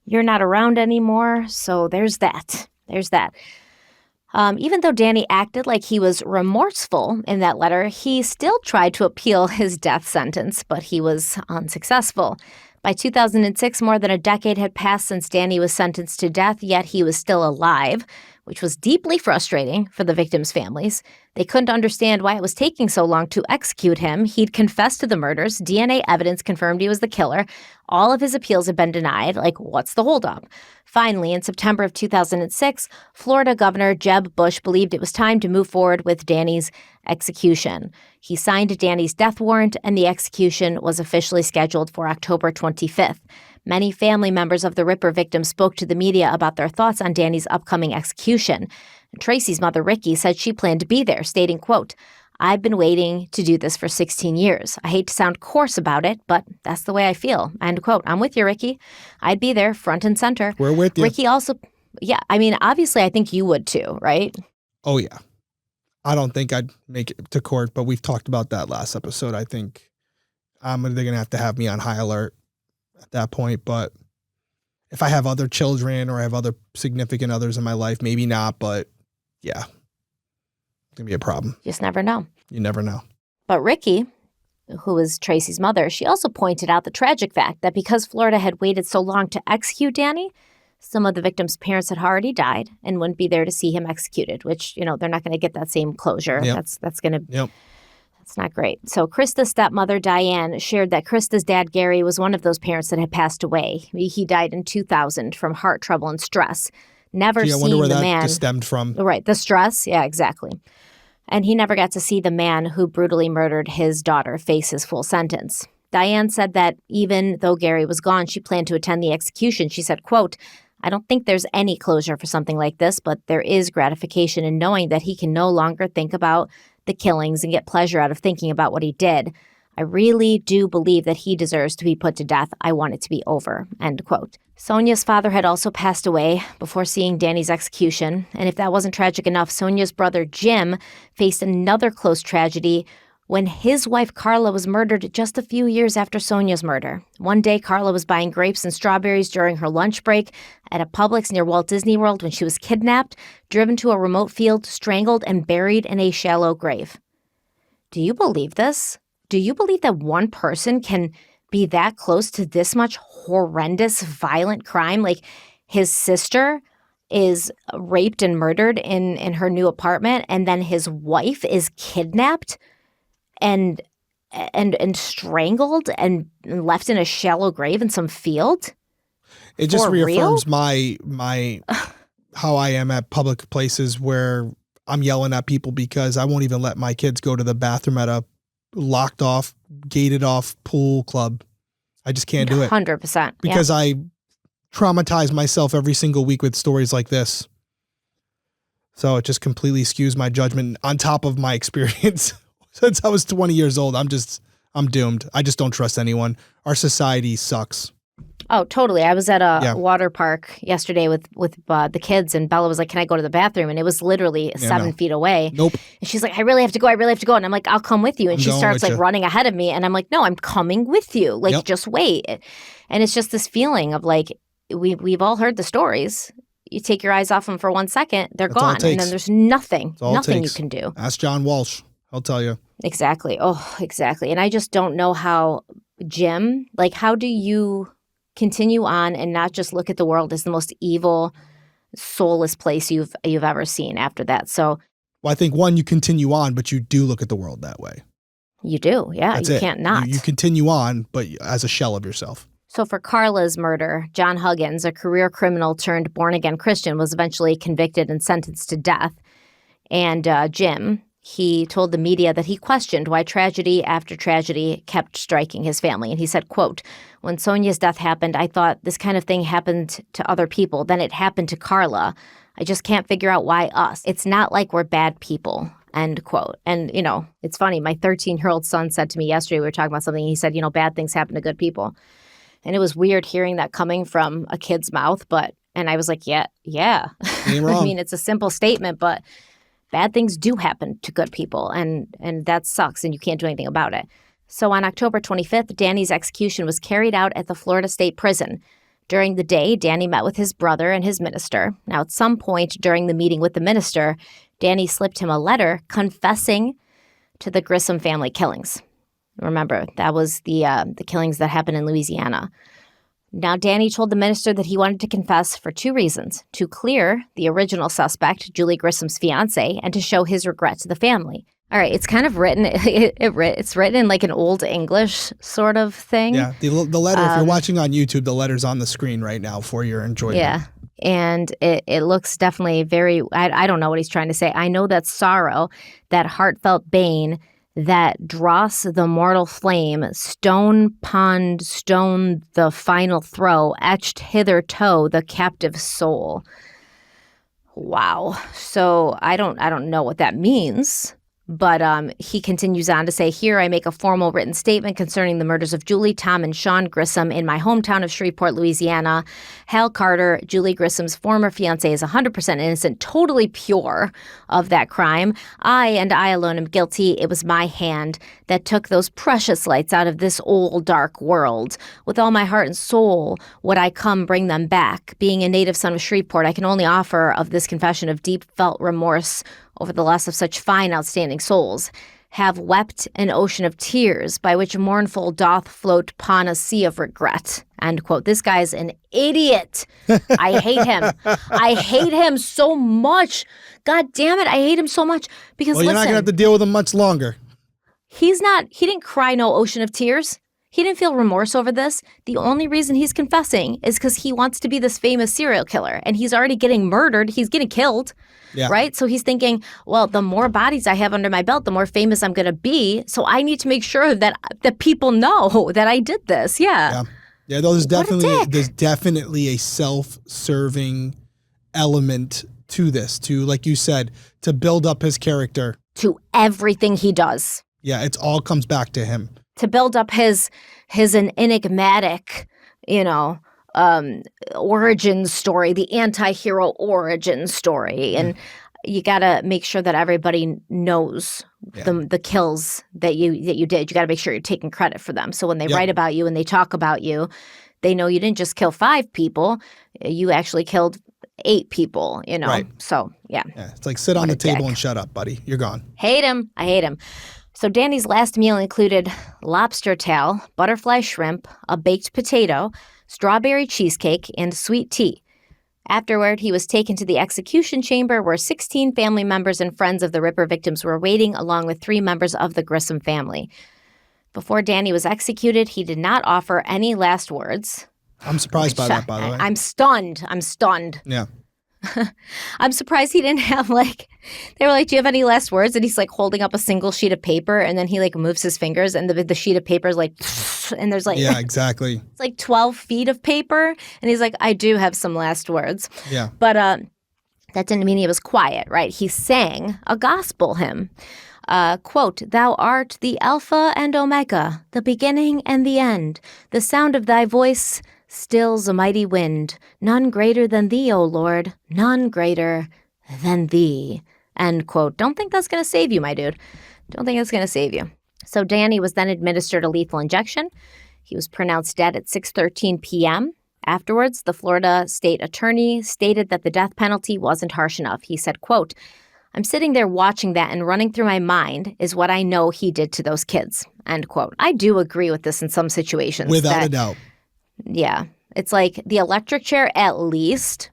you're not around anymore, so there's that. There's that. Even though Danny acted like he was remorseful in that letter, he still tried to appeal his death sentence, but he was unsuccessful. By 2006, more than a decade had passed since Danny was sentenced to death, yet he was still alive, which was deeply frustrating for the victims' families. They couldn't understand why it was taking so long to execute him. He'd confessed to the murders. DNA evidence confirmed he was the killer. All of his appeals had been denied. Like, what's the holdup? Finally, in September of 2006, Florida Governor Jeb Bush believed it was time to move forward with Danny's execution. He signed Danny's death warrant, and the execution was officially scheduled for October 25th. Many family members of the Ripper victims spoke to the media about their thoughts on Danny's upcoming execution. Tracy's mother, Ricky, said she planned to be there, stating, quote, "I've been waiting to do this for 16 years. I hate to sound coarse about it, but that's the way I feel," end quote. I'm with you, Ricky. I'd be there front and center. We're with you. Ricky also, yeah, I mean, obviously, I think you would too, right? Oh, yeah. I don't think I'd make it to court, but we've talked about that last episode. I think they're going to have me on high alert at that point. But if I have other children or I have other significant others in my life, maybe not. But yeah, it's going to be a problem. Just never know. You never know. But Ricky, who was Tracy's mother, she also pointed out the tragic fact that because Florida had waited so long to execute Danny, some of the victims' parents had already died and wouldn't be there to see him executed, which, you know, they're not going to get that same closure. Yep. That's going to, Yep. That's not great. So Christa's stepmother, Diane, shared that Christa's dad, Gary, was one of those parents that had passed away. He died in 2000 from heart trouble and stress. Never Gee, I seen wonder where the that man. stemmed from. Right, the stress. Yeah, exactly. And he never got to see the man who brutally murdered his daughter face his full sentence. Diane said that even though Gary was gone, she planned to attend the execution. She said, quote, "I don't think there's any closure for something like this, but there is gratification in knowing that he can no longer think about the killings and get pleasure out of thinking about what he did. I really do believe that he deserves to be put to death. I want it to be over," end quote. Sonja's father had also passed away before seeing Danny's execution. And if that wasn't tragic enough, Sonja's brother Jim faced another close tragedy when his wife Carla was murdered just a few years after Sonja's murder. One day, Carla was buying grapes and strawberries during her lunch break at a Publix near Walt Disney World when she was kidnapped, driven to a remote field, strangled, and buried in a shallow grave. Do you believe this? Do you believe that one person can be that close to this much horrendous, violent crime? Like, his sister is raped and murdered in her new apartment, and then his wife is kidnapped and strangled and left in a shallow grave in some field? It just For reaffirms real? my how I am at public places where I'm yelling at people because I won't even let my kids go to the bathroom at a locked off, gated off pool club. I just can't do it. 100%. Because I traumatize myself every single week with stories like this. So it just completely skews my judgment on top of my experience. Since I was 20 years old, I'm doomed. I just don't trust anyone. Our society sucks. Oh, totally. I was at a water park yesterday with the kids, and Bella was like, "Can I go to the bathroom?" And it was literally 7 feet away. Nope. And she's like, "I really have to go. I really have to go." And I'm like, "I'll come with you." And she starts like running ahead of me, and I'm like, "No, I'm coming with you. Like, just wait." And it's just this feeling of like we've all heard the stories. You take your eyes off them for 1 second, they're gone, and then there's nothing you can do. Ask John Walsh. I'll tell you. Exactly. Oh, exactly. And I just don't know how Jim, like, how do you continue on and not just look at the world as the most evil, soulless place you've ever seen after that? So, well, I think one, you continue on, but you do look at the world that way. You do, yeah. That's you can't not. You continue on, but as a shell of yourself. So for Carla's murder, John Huggins, a career criminal turned born-again Christian, was eventually convicted and sentenced to death. And Jim, he told the media that he questioned why tragedy after tragedy kept striking his family. And he said, quote, "When Sonja's death happened, I thought this kind of thing happened to other people. Then it happened to Carla. I just can't figure out why us. It's not like we're bad people." End quote. And, you know, it's funny. My 13-year-old son said to me yesterday, we were talking about something. He said, bad things happen to good people. And it was weird hearing that coming from a kid's mouth. And I was like, yeah. Ain't wrong. I mean, it's a simple statement, but bad things do happen to good people, and that sucks, and you can't do anything about it. So on October 25th, Danny's execution was carried out at the Florida State Prison. During the day, Danny met with his brother and his minister. Now, at some point during the meeting with the minister, Danny slipped him a letter confessing to the Grissom family killings. Remember, that was the killings that happened in Louisiana. Now, Danny told the minister that he wanted to confess for two reasons: to clear the original suspect, Julie Grissom's fiance, and to show his regret to the family. All right, it's kind of written, it's written in like an old English sort of thing. Yeah, the letter, if you're watching on YouTube, the letter's on the screen right now for your enjoyment. Yeah, and it looks definitely very, I don't know what he's trying to say. I know that sorrow, that heartfelt bane, that dross the mortal flame, stone pond stone the final throw, etched hitherto the captive soul. Wow. So I don't know what that means. But he continues on to say, "Here I make a formal written statement concerning the murders of Julie, Tom, and Sean Grissom in my hometown of Shreveport, Louisiana. Hal Carter, Julie Grissom's former fiance, is 100% innocent, totally pure of that crime. I and I alone am guilty. It was my hand that took those precious lights out of this old dark world. With all my heart and soul would I come bring them back. Being a native son of Shreveport, I can only offer of this confession of deep felt remorse over the loss of such fine, outstanding souls. Have wept an ocean of tears, by which mournful doth float upon a sea of regret." End quote. This guy's an idiot. I hate him. I hate him so much. God damn it, I hate him so much. Because you're not going to have to deal with him much longer. He didn't cry no ocean of tears. He didn't feel remorse over this. The only reason he's confessing is because he wants to be this famous serial killer, and he's already getting murdered. He's getting killed, right? So he's thinking, well, the more bodies I have under my belt, the more famous I'm going to be. So I need to make sure that people know that I did this. Yeah. There's definitely a self-serving element to this, to, like you said, to build up his character. To everything he does. Yeah, it all comes back to him. To build up his enigmatic, origin story, the anti-hero origin story. And you got to make sure that everybody knows the kills that you did. You got to make sure you're taking credit for them. So when they write about you and they talk about you, they know you didn't just kill 5 people. You actually killed 8 people, Right. So, yeah. It's like sit on the table and shut up, buddy. You're gone. Hate him. I hate him. So Danny's last meal included lobster tail, butterfly shrimp, a baked potato, strawberry cheesecake, and sweet tea. Afterward, he was taken to the execution chamber where 16 family members and friends of the Ripper victims were waiting, along with 3 members of the Gruesome family. Before Danny was executed, he did not offer any last words. I'm surprised by that, by the way. I'm stunned. Yeah. I'm surprised he didn't have, like, they were like, do you have any last words? And he's like holding up a single sheet of paper, and then he like moves his fingers, and the sheet of paper is like, and there's like, yeah, exactly. It's like 12 feet of paper. And he's like, I do have some last words. Yeah. But that didn't mean he was quiet, right? He sang a gospel hymn. Quote, "Thou art the Alpha and Omega, the beginning and the end. The sound of thy voice stills a mighty wind. None greater than thee, O Lord, none greater than thee." End quote. Don't think that's going to save you, my dude. Don't think it's going to save you. So Danny was then administered a lethal injection. He was pronounced dead at 6:13 p.m. Afterwards, the Florida state attorney stated that the death penalty wasn't harsh enough. He said, quote, "I'm sitting there watching that, and running through my mind is what I know he did to those kids." End quote. I do agree with this in some situations. Without a doubt. Yeah. It's like the electric chair at least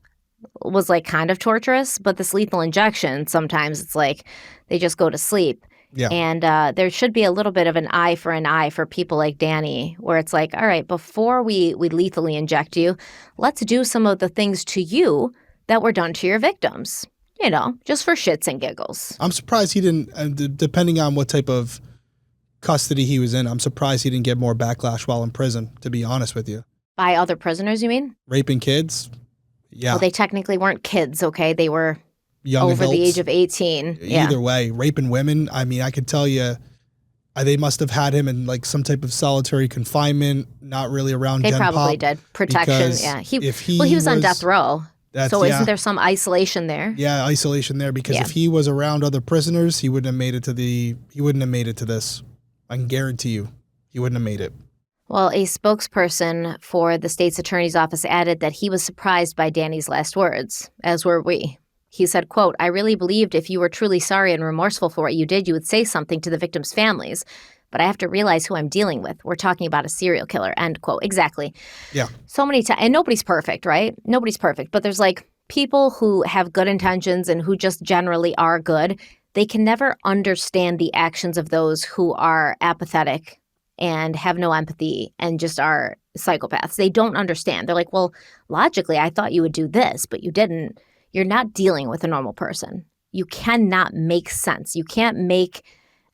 was like kind of torturous, but this lethal injection, sometimes it's like they just go to sleep. Yeah. And there should be a little bit of an eye for people like Danny, where it's like, all right, before we lethally inject you, let's do some of the things to you that were done to your victims. You know, just for shits and giggles. I'm surprised he didn't, depending on what type of custody he was in, I'm surprised he didn't get more backlash while in prison, to be honest with you. By other prisoners, you mean? Raping kids? Yeah. Well, they technically weren't kids, okay? They were young over adults. the age of 18. Either way, raping women, I mean, I could tell you, they must have had him in like some type of solitary confinement, not really around They Gen probably Pop, did. Protection, yeah. He was on death row. So isn't there some isolation there? Yeah, isolation there, because if he was around other prisoners, he wouldn't have made it to this. I can guarantee you, he wouldn't have made it. Well, a spokesperson for the state's attorney's office added that he was surprised by Danny's last words, as were we. He said, quote, "I really believed if you were truly sorry and remorseful for what you did, you would say something to the victims' families. But I have to realize who I'm dealing with. We're talking about a serial killer." End quote. Exactly. Yeah. So many times, and nobody's perfect, right? Nobody's perfect. But there's like people who have good intentions and who just generally are good. They can never understand the actions of those who are apathetic and have no empathy and just are psychopaths. They don't understand. They're like, well, logically, I thought you would do this, but you didn't. You're not dealing with a normal person. You cannot make sense. You can't make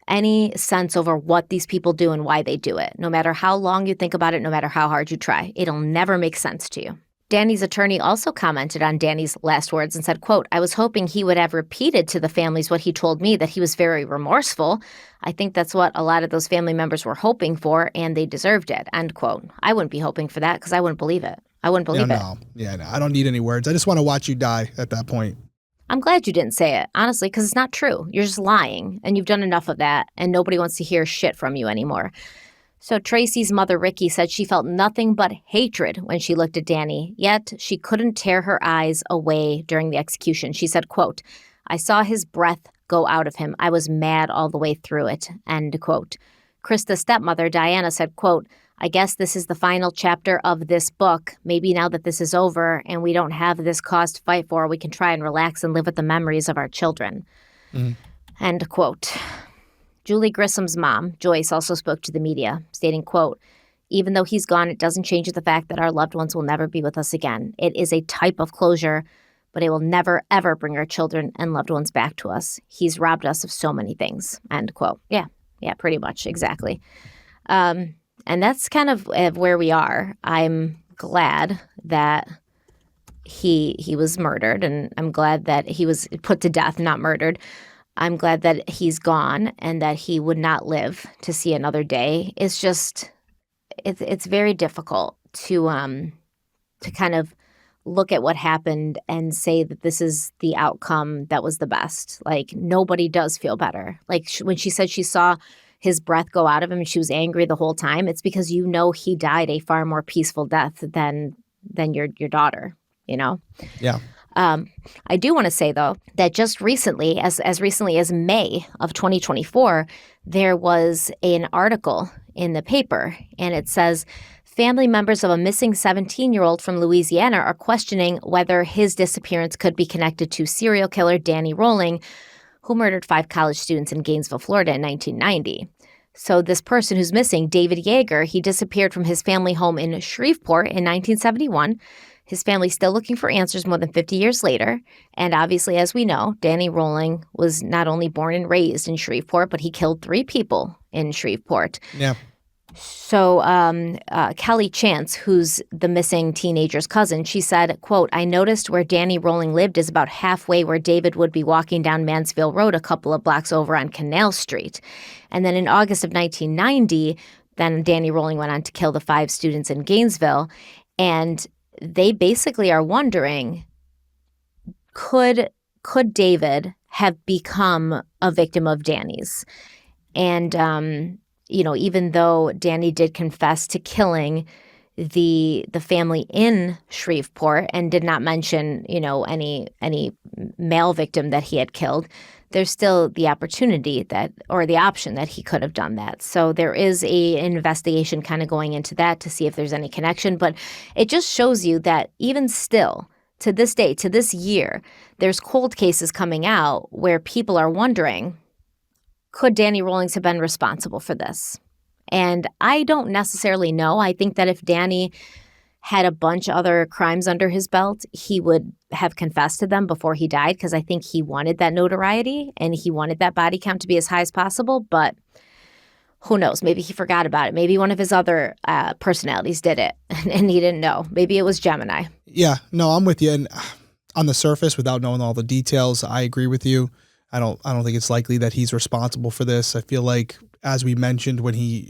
any sense over what these people do and why they do it. No matter how long you think about it, no matter how hard you try, it'll never make sense to you. Danny's attorney also commented on Danny's last words and said, quote, "I was hoping he would have repeated to the families what he told me, that he was very remorseful. I think that's what a lot of those family members were hoping for, and they deserved it." End quote. I wouldn't be hoping for that because I wouldn't believe it. I wouldn't believe it. Yeah, no, I don't need any words. I just want to watch you die at that point. I'm glad you didn't say it, honestly, because it's not true. You're just lying, and you've done enough of that, and nobody wants to hear shit from you anymore. So Tracy's mother, Ricky, said she felt nothing but hatred when she looked at Danny, yet she couldn't tear her eyes away during the execution. She said, quote, "I saw his breath go out of him. I was mad all the way through it." End quote. Christa's stepmother, Diana, said, quote, "I guess this is the final chapter of this book. Maybe now that this is over and we don't have this cause to fight for, we can try and relax and live with the memories of our children." End quote. Julie Grissom's mom, Joyce, also spoke to the media, stating, quote, "Even though he's gone, it doesn't change the fact that our loved ones will never be with us again. It is a type of closure, but it will never, ever bring our children and loved ones back to us. He's robbed us of so many things." End quote. Yeah, pretty much, exactly. And that's kind of where we are. I'm glad that he was murdered, and I'm glad that he was put to death, not murdered. I'm glad that he's gone and that he would not live to see another day. It's just, it's very difficult to kind of look at what happened and say that this is the outcome that was the best. Like, nobody does feel better. Like, when she said she saw his breath go out of him and she was angry the whole time, it's because you know he died a far more peaceful death than your daughter, you know? Yeah. I do want to say, though, that just recently, as recently as May of 2024, there was an article in the paper, and it says family members of a missing 17-year-old from Louisiana are questioning whether his disappearance could be connected to serial killer Danny Rolling, who murdered 5 college students in Gainesville, Florida in 1990. So this person who's missing, David Yeager, he disappeared from his family home in Shreveport in 1971. His family's still looking for answers more than 50 years later. And obviously, as we know, Danny Rolling was not only born and raised in Shreveport, but he killed 3 people in Shreveport. Yeah. So Kelly Chance, who's the missing teenager's cousin, she said, quote, "I noticed where Danny Rolling lived is about halfway where David would be walking down Mansfield Road a couple of blocks over on Canal Street." And then in August of 1990, then Danny Rolling went on to kill the 5 students in Gainesville. And they basically are wondering, could David have become a victim of Danny's? And even though Danny did confess to killing the family in Shreveport and did not mention, any male victim that he had killed, there's still the opportunity or the option that he could have done that. So there is an investigation kind of going into that to see if there's any connection. But it just shows you that even still, to this day, to this year, there's cold cases coming out where people are wondering, could Danny Rollings have been responsible for this? And I don't necessarily know. I think that if Danny had a bunch of other crimes under his belt, he would have confessed to them before he died, because I think he wanted that notoriety and he wanted that body count to be as high as possible. But who knows? Maybe he forgot about it. Maybe one of his other personalities did it and he didn't know. Maybe it was Gemini. Yeah, no, I'm with you. And on the surface, without knowing all the details, I agree with you. I don't think it's likely that he's responsible for this. I feel like, as we mentioned, when he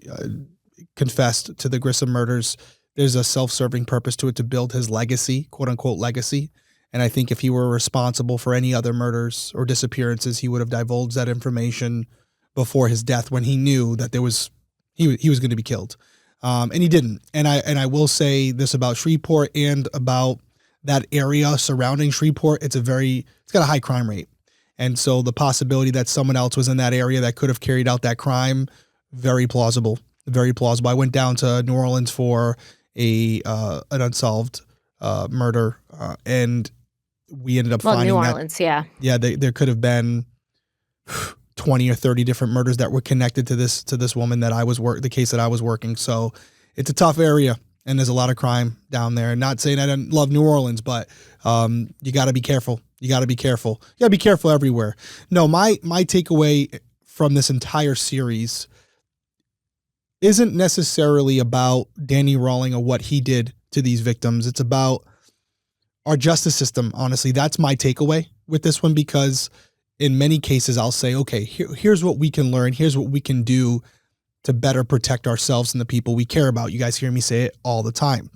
confessed to the Grissom murders, there's a self-serving purpose to it, to build his legacy, quote unquote legacy. And I think if he were responsible for any other murders or disappearances, he would have divulged that information before his death, when he knew that he was going to be killed. And he didn't. And I will say this about Shreveport and about that area surrounding Shreveport. It's got a high crime rate. And so the possibility that someone else was in that area that could have carried out that crime, very plausible, very plausible. I went down to New Orleans for an unsolved murder, and we ended up finding New Orleans, yeah. Yeah, there could have been 20 or 30 different murders that were connected to this woman that the case that I was working. So it's a tough area, and there's a lot of crime down there. Not saying I don't love New Orleans, but you got to be careful. You got to be careful. You got to be careful everywhere. No, my takeaway from this entire series isn't necessarily about Danny Rolling or what he did to these victims. It's about our justice system. Honestly, that's my takeaway with this one, because in many cases I'll say, okay, here's what we can learn. Here's what we can do to better protect ourselves and the people we care about. You guys hear me say it all the time.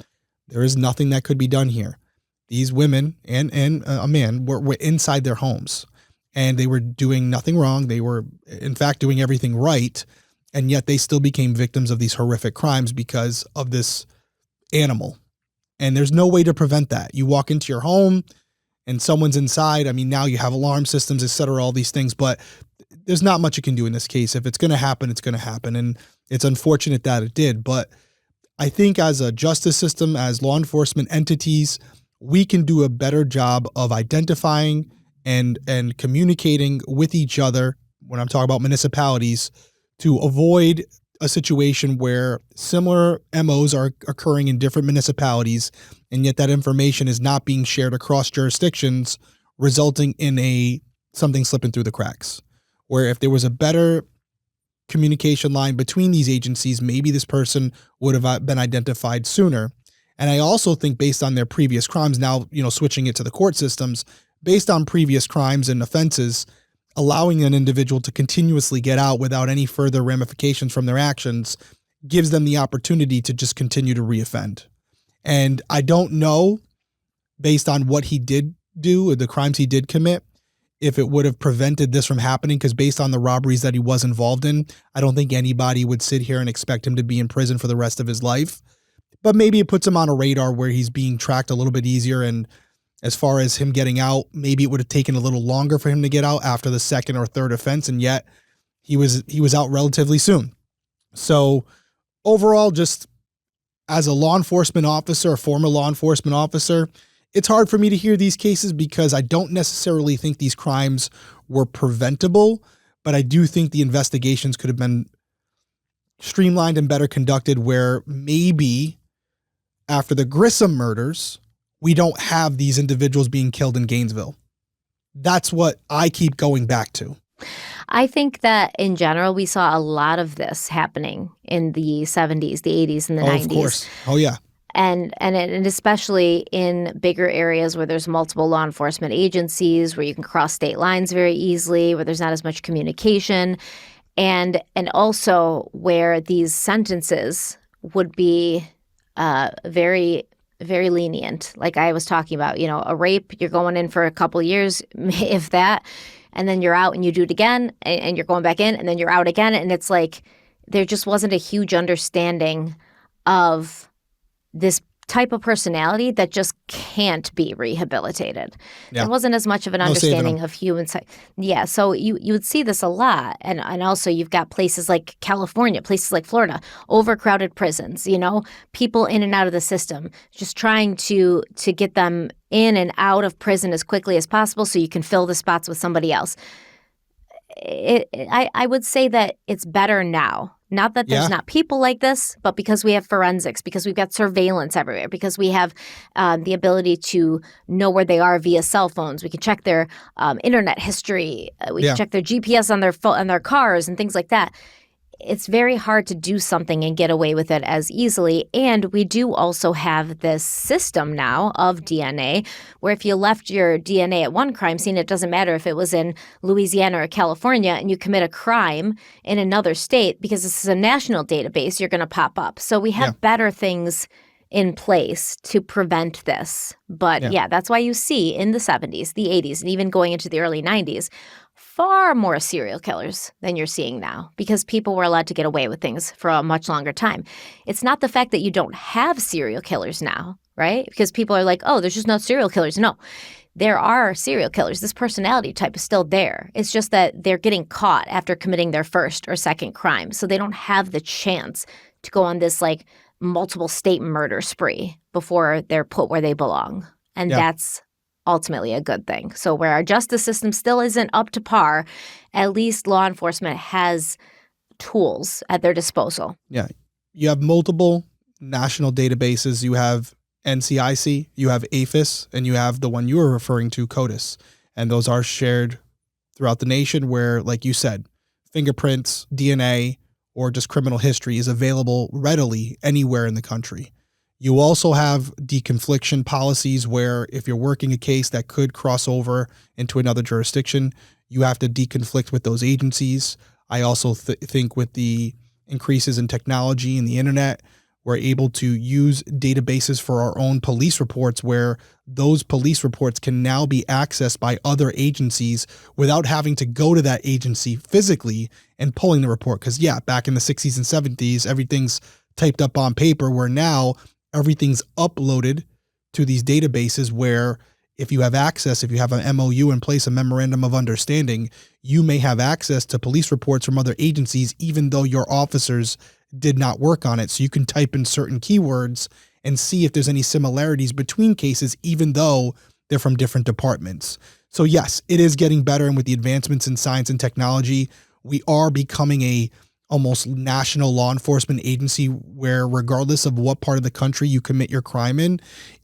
There is nothing that could be done here. These women and a man were inside their homes, and they were doing nothing wrong. They were, in fact, doing everything right, and yet they still became victims of these horrific crimes because of this animal. And there's no way to prevent that. You walk into your home and someone's inside. I mean, now you have alarm systems, et cetera, all these things, but there's not much you can do in this case. If it's going to happen, it's going to happen. And it's unfortunate that it did. But I think as a justice system, as law enforcement entities, we can do a better job of identifying and communicating with each other, when I'm talking about municipalities, to avoid a situation where similar MOs are occurring in different municipalities, and yet that information is not being shared across jurisdictions, resulting in something slipping through the cracks. Where if there was a better communication line between these agencies, maybe this person would have been identified sooner. And I also think, based on their previous crimes, now, switching it to the court systems, based on previous crimes and offenses, allowing an individual to continuously get out without any further ramifications from their actions gives them the opportunity to just continue to reoffend. And I don't know, based on what he did do or the crimes he did commit, if it would have prevented this from happening, because based on the robberies that he was involved in, I don't think anybody would sit here and expect him to be in prison for the rest of his life. But maybe it puts him on a radar where he's being tracked a little bit easier. And as far as him getting out, maybe it would have taken a little longer for him to get out after the second or third offense. And yet he was out relatively soon. So overall, just as a law enforcement officer, a former law enforcement officer, it's hard for me to hear these cases because I don't necessarily think these crimes were preventable, but I do think the investigations could have been streamlined and better conducted where maybe after the gruesome murders, we don't have these individuals being killed in Gainesville. That's what I keep going back to. I think that in general, we saw a lot of this happening in the 70s, the 80s, and the 90s. Of course. Oh, yeah. And especially in bigger areas where there's multiple law enforcement agencies, where you can cross state lines very easily, where there's not as much communication, and also where these sentences would be very, very lenient. Like I was talking about, a rape, you're going in for a couple of years, if that, and then you're out and you do it again, and you're going back in, and then you're out again. And it's like there just wasn't a huge understanding of this type of personality that just can't be rehabilitated. Yeah. There wasn't as much of an understanding of human psych. Yeah, so you would see this a lot. And also you've got places like California, places like Florida, overcrowded prisons, people in and out of the system, just trying to get them in and out of prison as quickly as possible so you can fill the spots with somebody else. I would say that it's better now. Not that there's not people like this, but because we have forensics, because we've got surveillance everywhere, because we have the ability to know where they are via cell phones. We can check their internet history. We can check their GPS on their cars and things like that. It's very hard to do something and get away with it as easily. And we do also have this system now of DNA where if you left your DNA at one crime scene, it doesn't matter if it was in Louisiana or California and you commit a crime in another state, because this is a national database, you're going to pop up. So we have better things in place to prevent this. But that's why you see in the 70s, the 80s, and even going into the early 90s, far more serial killers than you're seeing now, because people were allowed to get away with things for a much longer time. It's not the fact that you don't have serial killers now, right? Because people are like, oh, there's just not serial killers. No, there are serial killers. This personality type is still there. It's just that they're getting caught after committing their first or second crime. So they don't have the chance to go on this like multiple state murder spree before they're put where they belong. And that's ultimately a good thing. So where our justice system still isn't up to par, at least law enforcement has tools at their disposal. Yeah. You have multiple national databases. You have NCIC, you have APHIS, and you have the one you were referring to, CODIS. And those are shared throughout the nation where, like you said, fingerprints, DNA, or just criminal history is available readily anywhere in the country. You also have deconfliction policies where if you're working a case that could cross over into another jurisdiction, you have to deconflict with those agencies. I also think with the increases in technology and the internet, we're able to use databases for our own police reports where those police reports can now be accessed by other agencies without having to go to that agency physically and pulling the report. Because back in the 60s and 70s, everything's typed up on paper, where now everything's uploaded to these databases where if you have access, if you have an MOU in place, a memorandum of understanding, you may have access to police reports from other agencies, even though your officers did not work on it. So you can type in certain keywords and see if there's any similarities between cases, even though they're from different departments. So yes, it is getting better. And with the advancements in science and technology, we are becoming a almost national law enforcement agency where regardless of what part of the country you commit your crime in,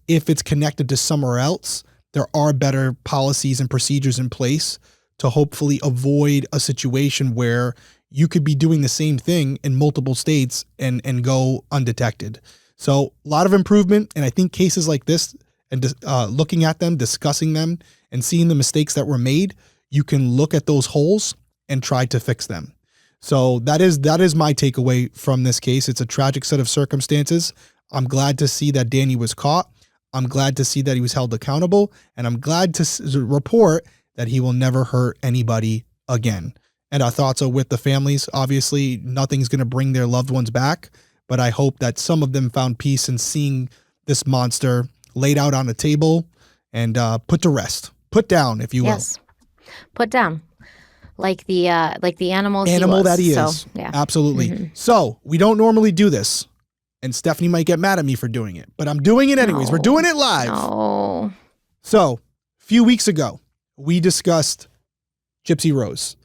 if it's connected to somewhere else, there are better policies and procedures in place to hopefully avoid a situation where you could be doing the same thing in multiple states and go undetected. So a lot of improvement. And I think cases like this and looking at them, discussing them and seeing the mistakes that were made, you can look at those holes and try to fix them. So that is my takeaway from this case. It's a tragic set of circumstances. I'm glad to see that Danny was caught. I'm glad to see that he was held accountable, and I'm glad to report that he will never hurt anybody again. And our thoughts are with the families. Obviously, nothing's going to bring their loved ones back, but I hope that some of them found peace in seeing this monster laid out on a table and put to rest, put down, if you will. Yes, put down. Like the animal that he is. So, absolutely. Mm-hmm. So we don't normally do this, And Stephanie might get mad at me for doing it, but I'm doing it anyways. No. We're doing it live. No. So, a few weeks ago, we discussed Gypsy Rose,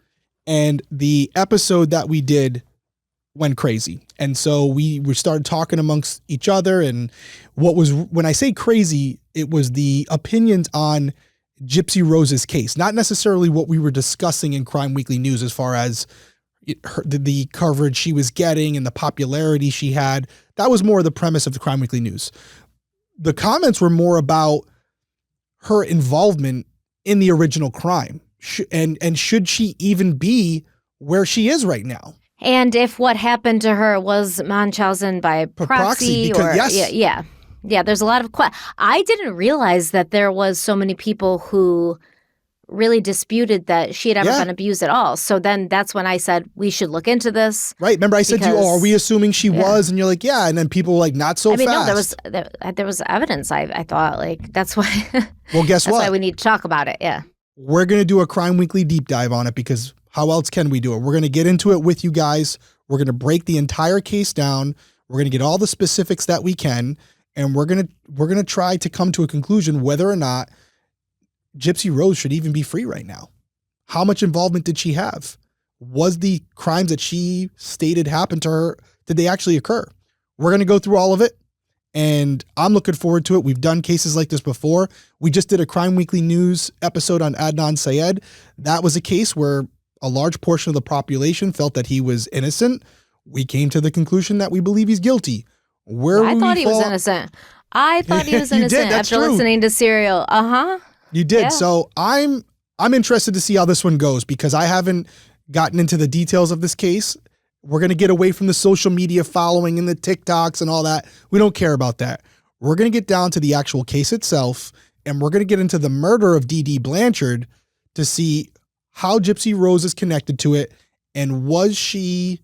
and the episode that we did went crazy. And so we started talking amongst each other, and when I say crazy, it was the opinions on Gypsy Rose's case, not necessarily what we were discussing in Crime Weekly News as far as the coverage she was getting and the popularity she had. That was more the premise of the Crime Weekly News. The comments were more about her involvement in the original crime, and should she even be where she is right now? And if what happened to her was Munchausen by proxy, because, or yes. yeah, there's a lot of I didn't realize that there was so many people who really disputed that she had ever been abused at all. So then that's when I said we should look into this. Right. Remember I said to you, are we assuming she was? And you're like, yeah. And then people were like, not so fast. No, there was evidence. I thought, like, that's why. Well, guess that's what? why we need to talk about it. Yeah. We're going to do a Crime Weekly deep dive on it, because how else can we do it? We're going to get into it with you guys. We're going to break the entire case down. We're going to get all the specifics that we can. And we're going to try to come to a conclusion whether or not Gypsy Rose should even be free right now. How much involvement did she have? Was the crimes that she stated happened to her, did they actually occur? We're going to go through all of it, and I'm looking forward to it. We've done cases like this before. We just did a Crime Weekly News episode on Adnan Syed. That was a case where a large portion of the population felt that he was innocent. We came to the conclusion that we believe he's guilty. I thought he was innocent. I thought he was innocent after listening to Serial. Uh-huh. You did. Yeah. So I'm interested to see how this one goes, because I haven't gotten into the details of this case. We're going to get away from the social media following and the TikToks and all that. We don't care about that. We're going to get down to the actual case itself, and we're going to get into the murder of Dee Blanchard to see how Gypsy Rose is connected to it, and was she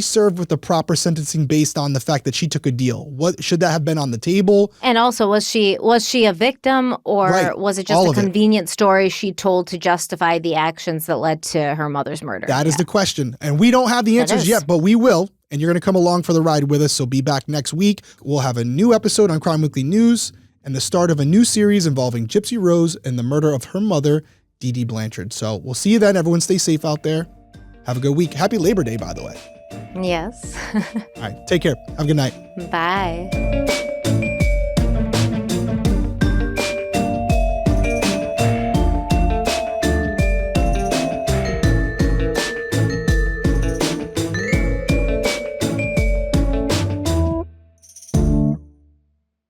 served with the proper sentencing based on the fact that she took a deal? What should that have been on the table? And also, was she a victim, or was it just a convenient story she told to justify the actions that led to her mother's murder? That is the question. And we don't have the answers yet, but we will. And you're going to come along for the ride with us. So be back next week. We'll have a new episode on Crime Weekly News and the start of a new series involving Gypsy Rose and the murder of her mother, Dee Blanchard. So we'll see you then. Everyone stay safe out there. Have a good week. Happy Labor Day, by the way. Yes. All right. Take care. Have a good night. Bye.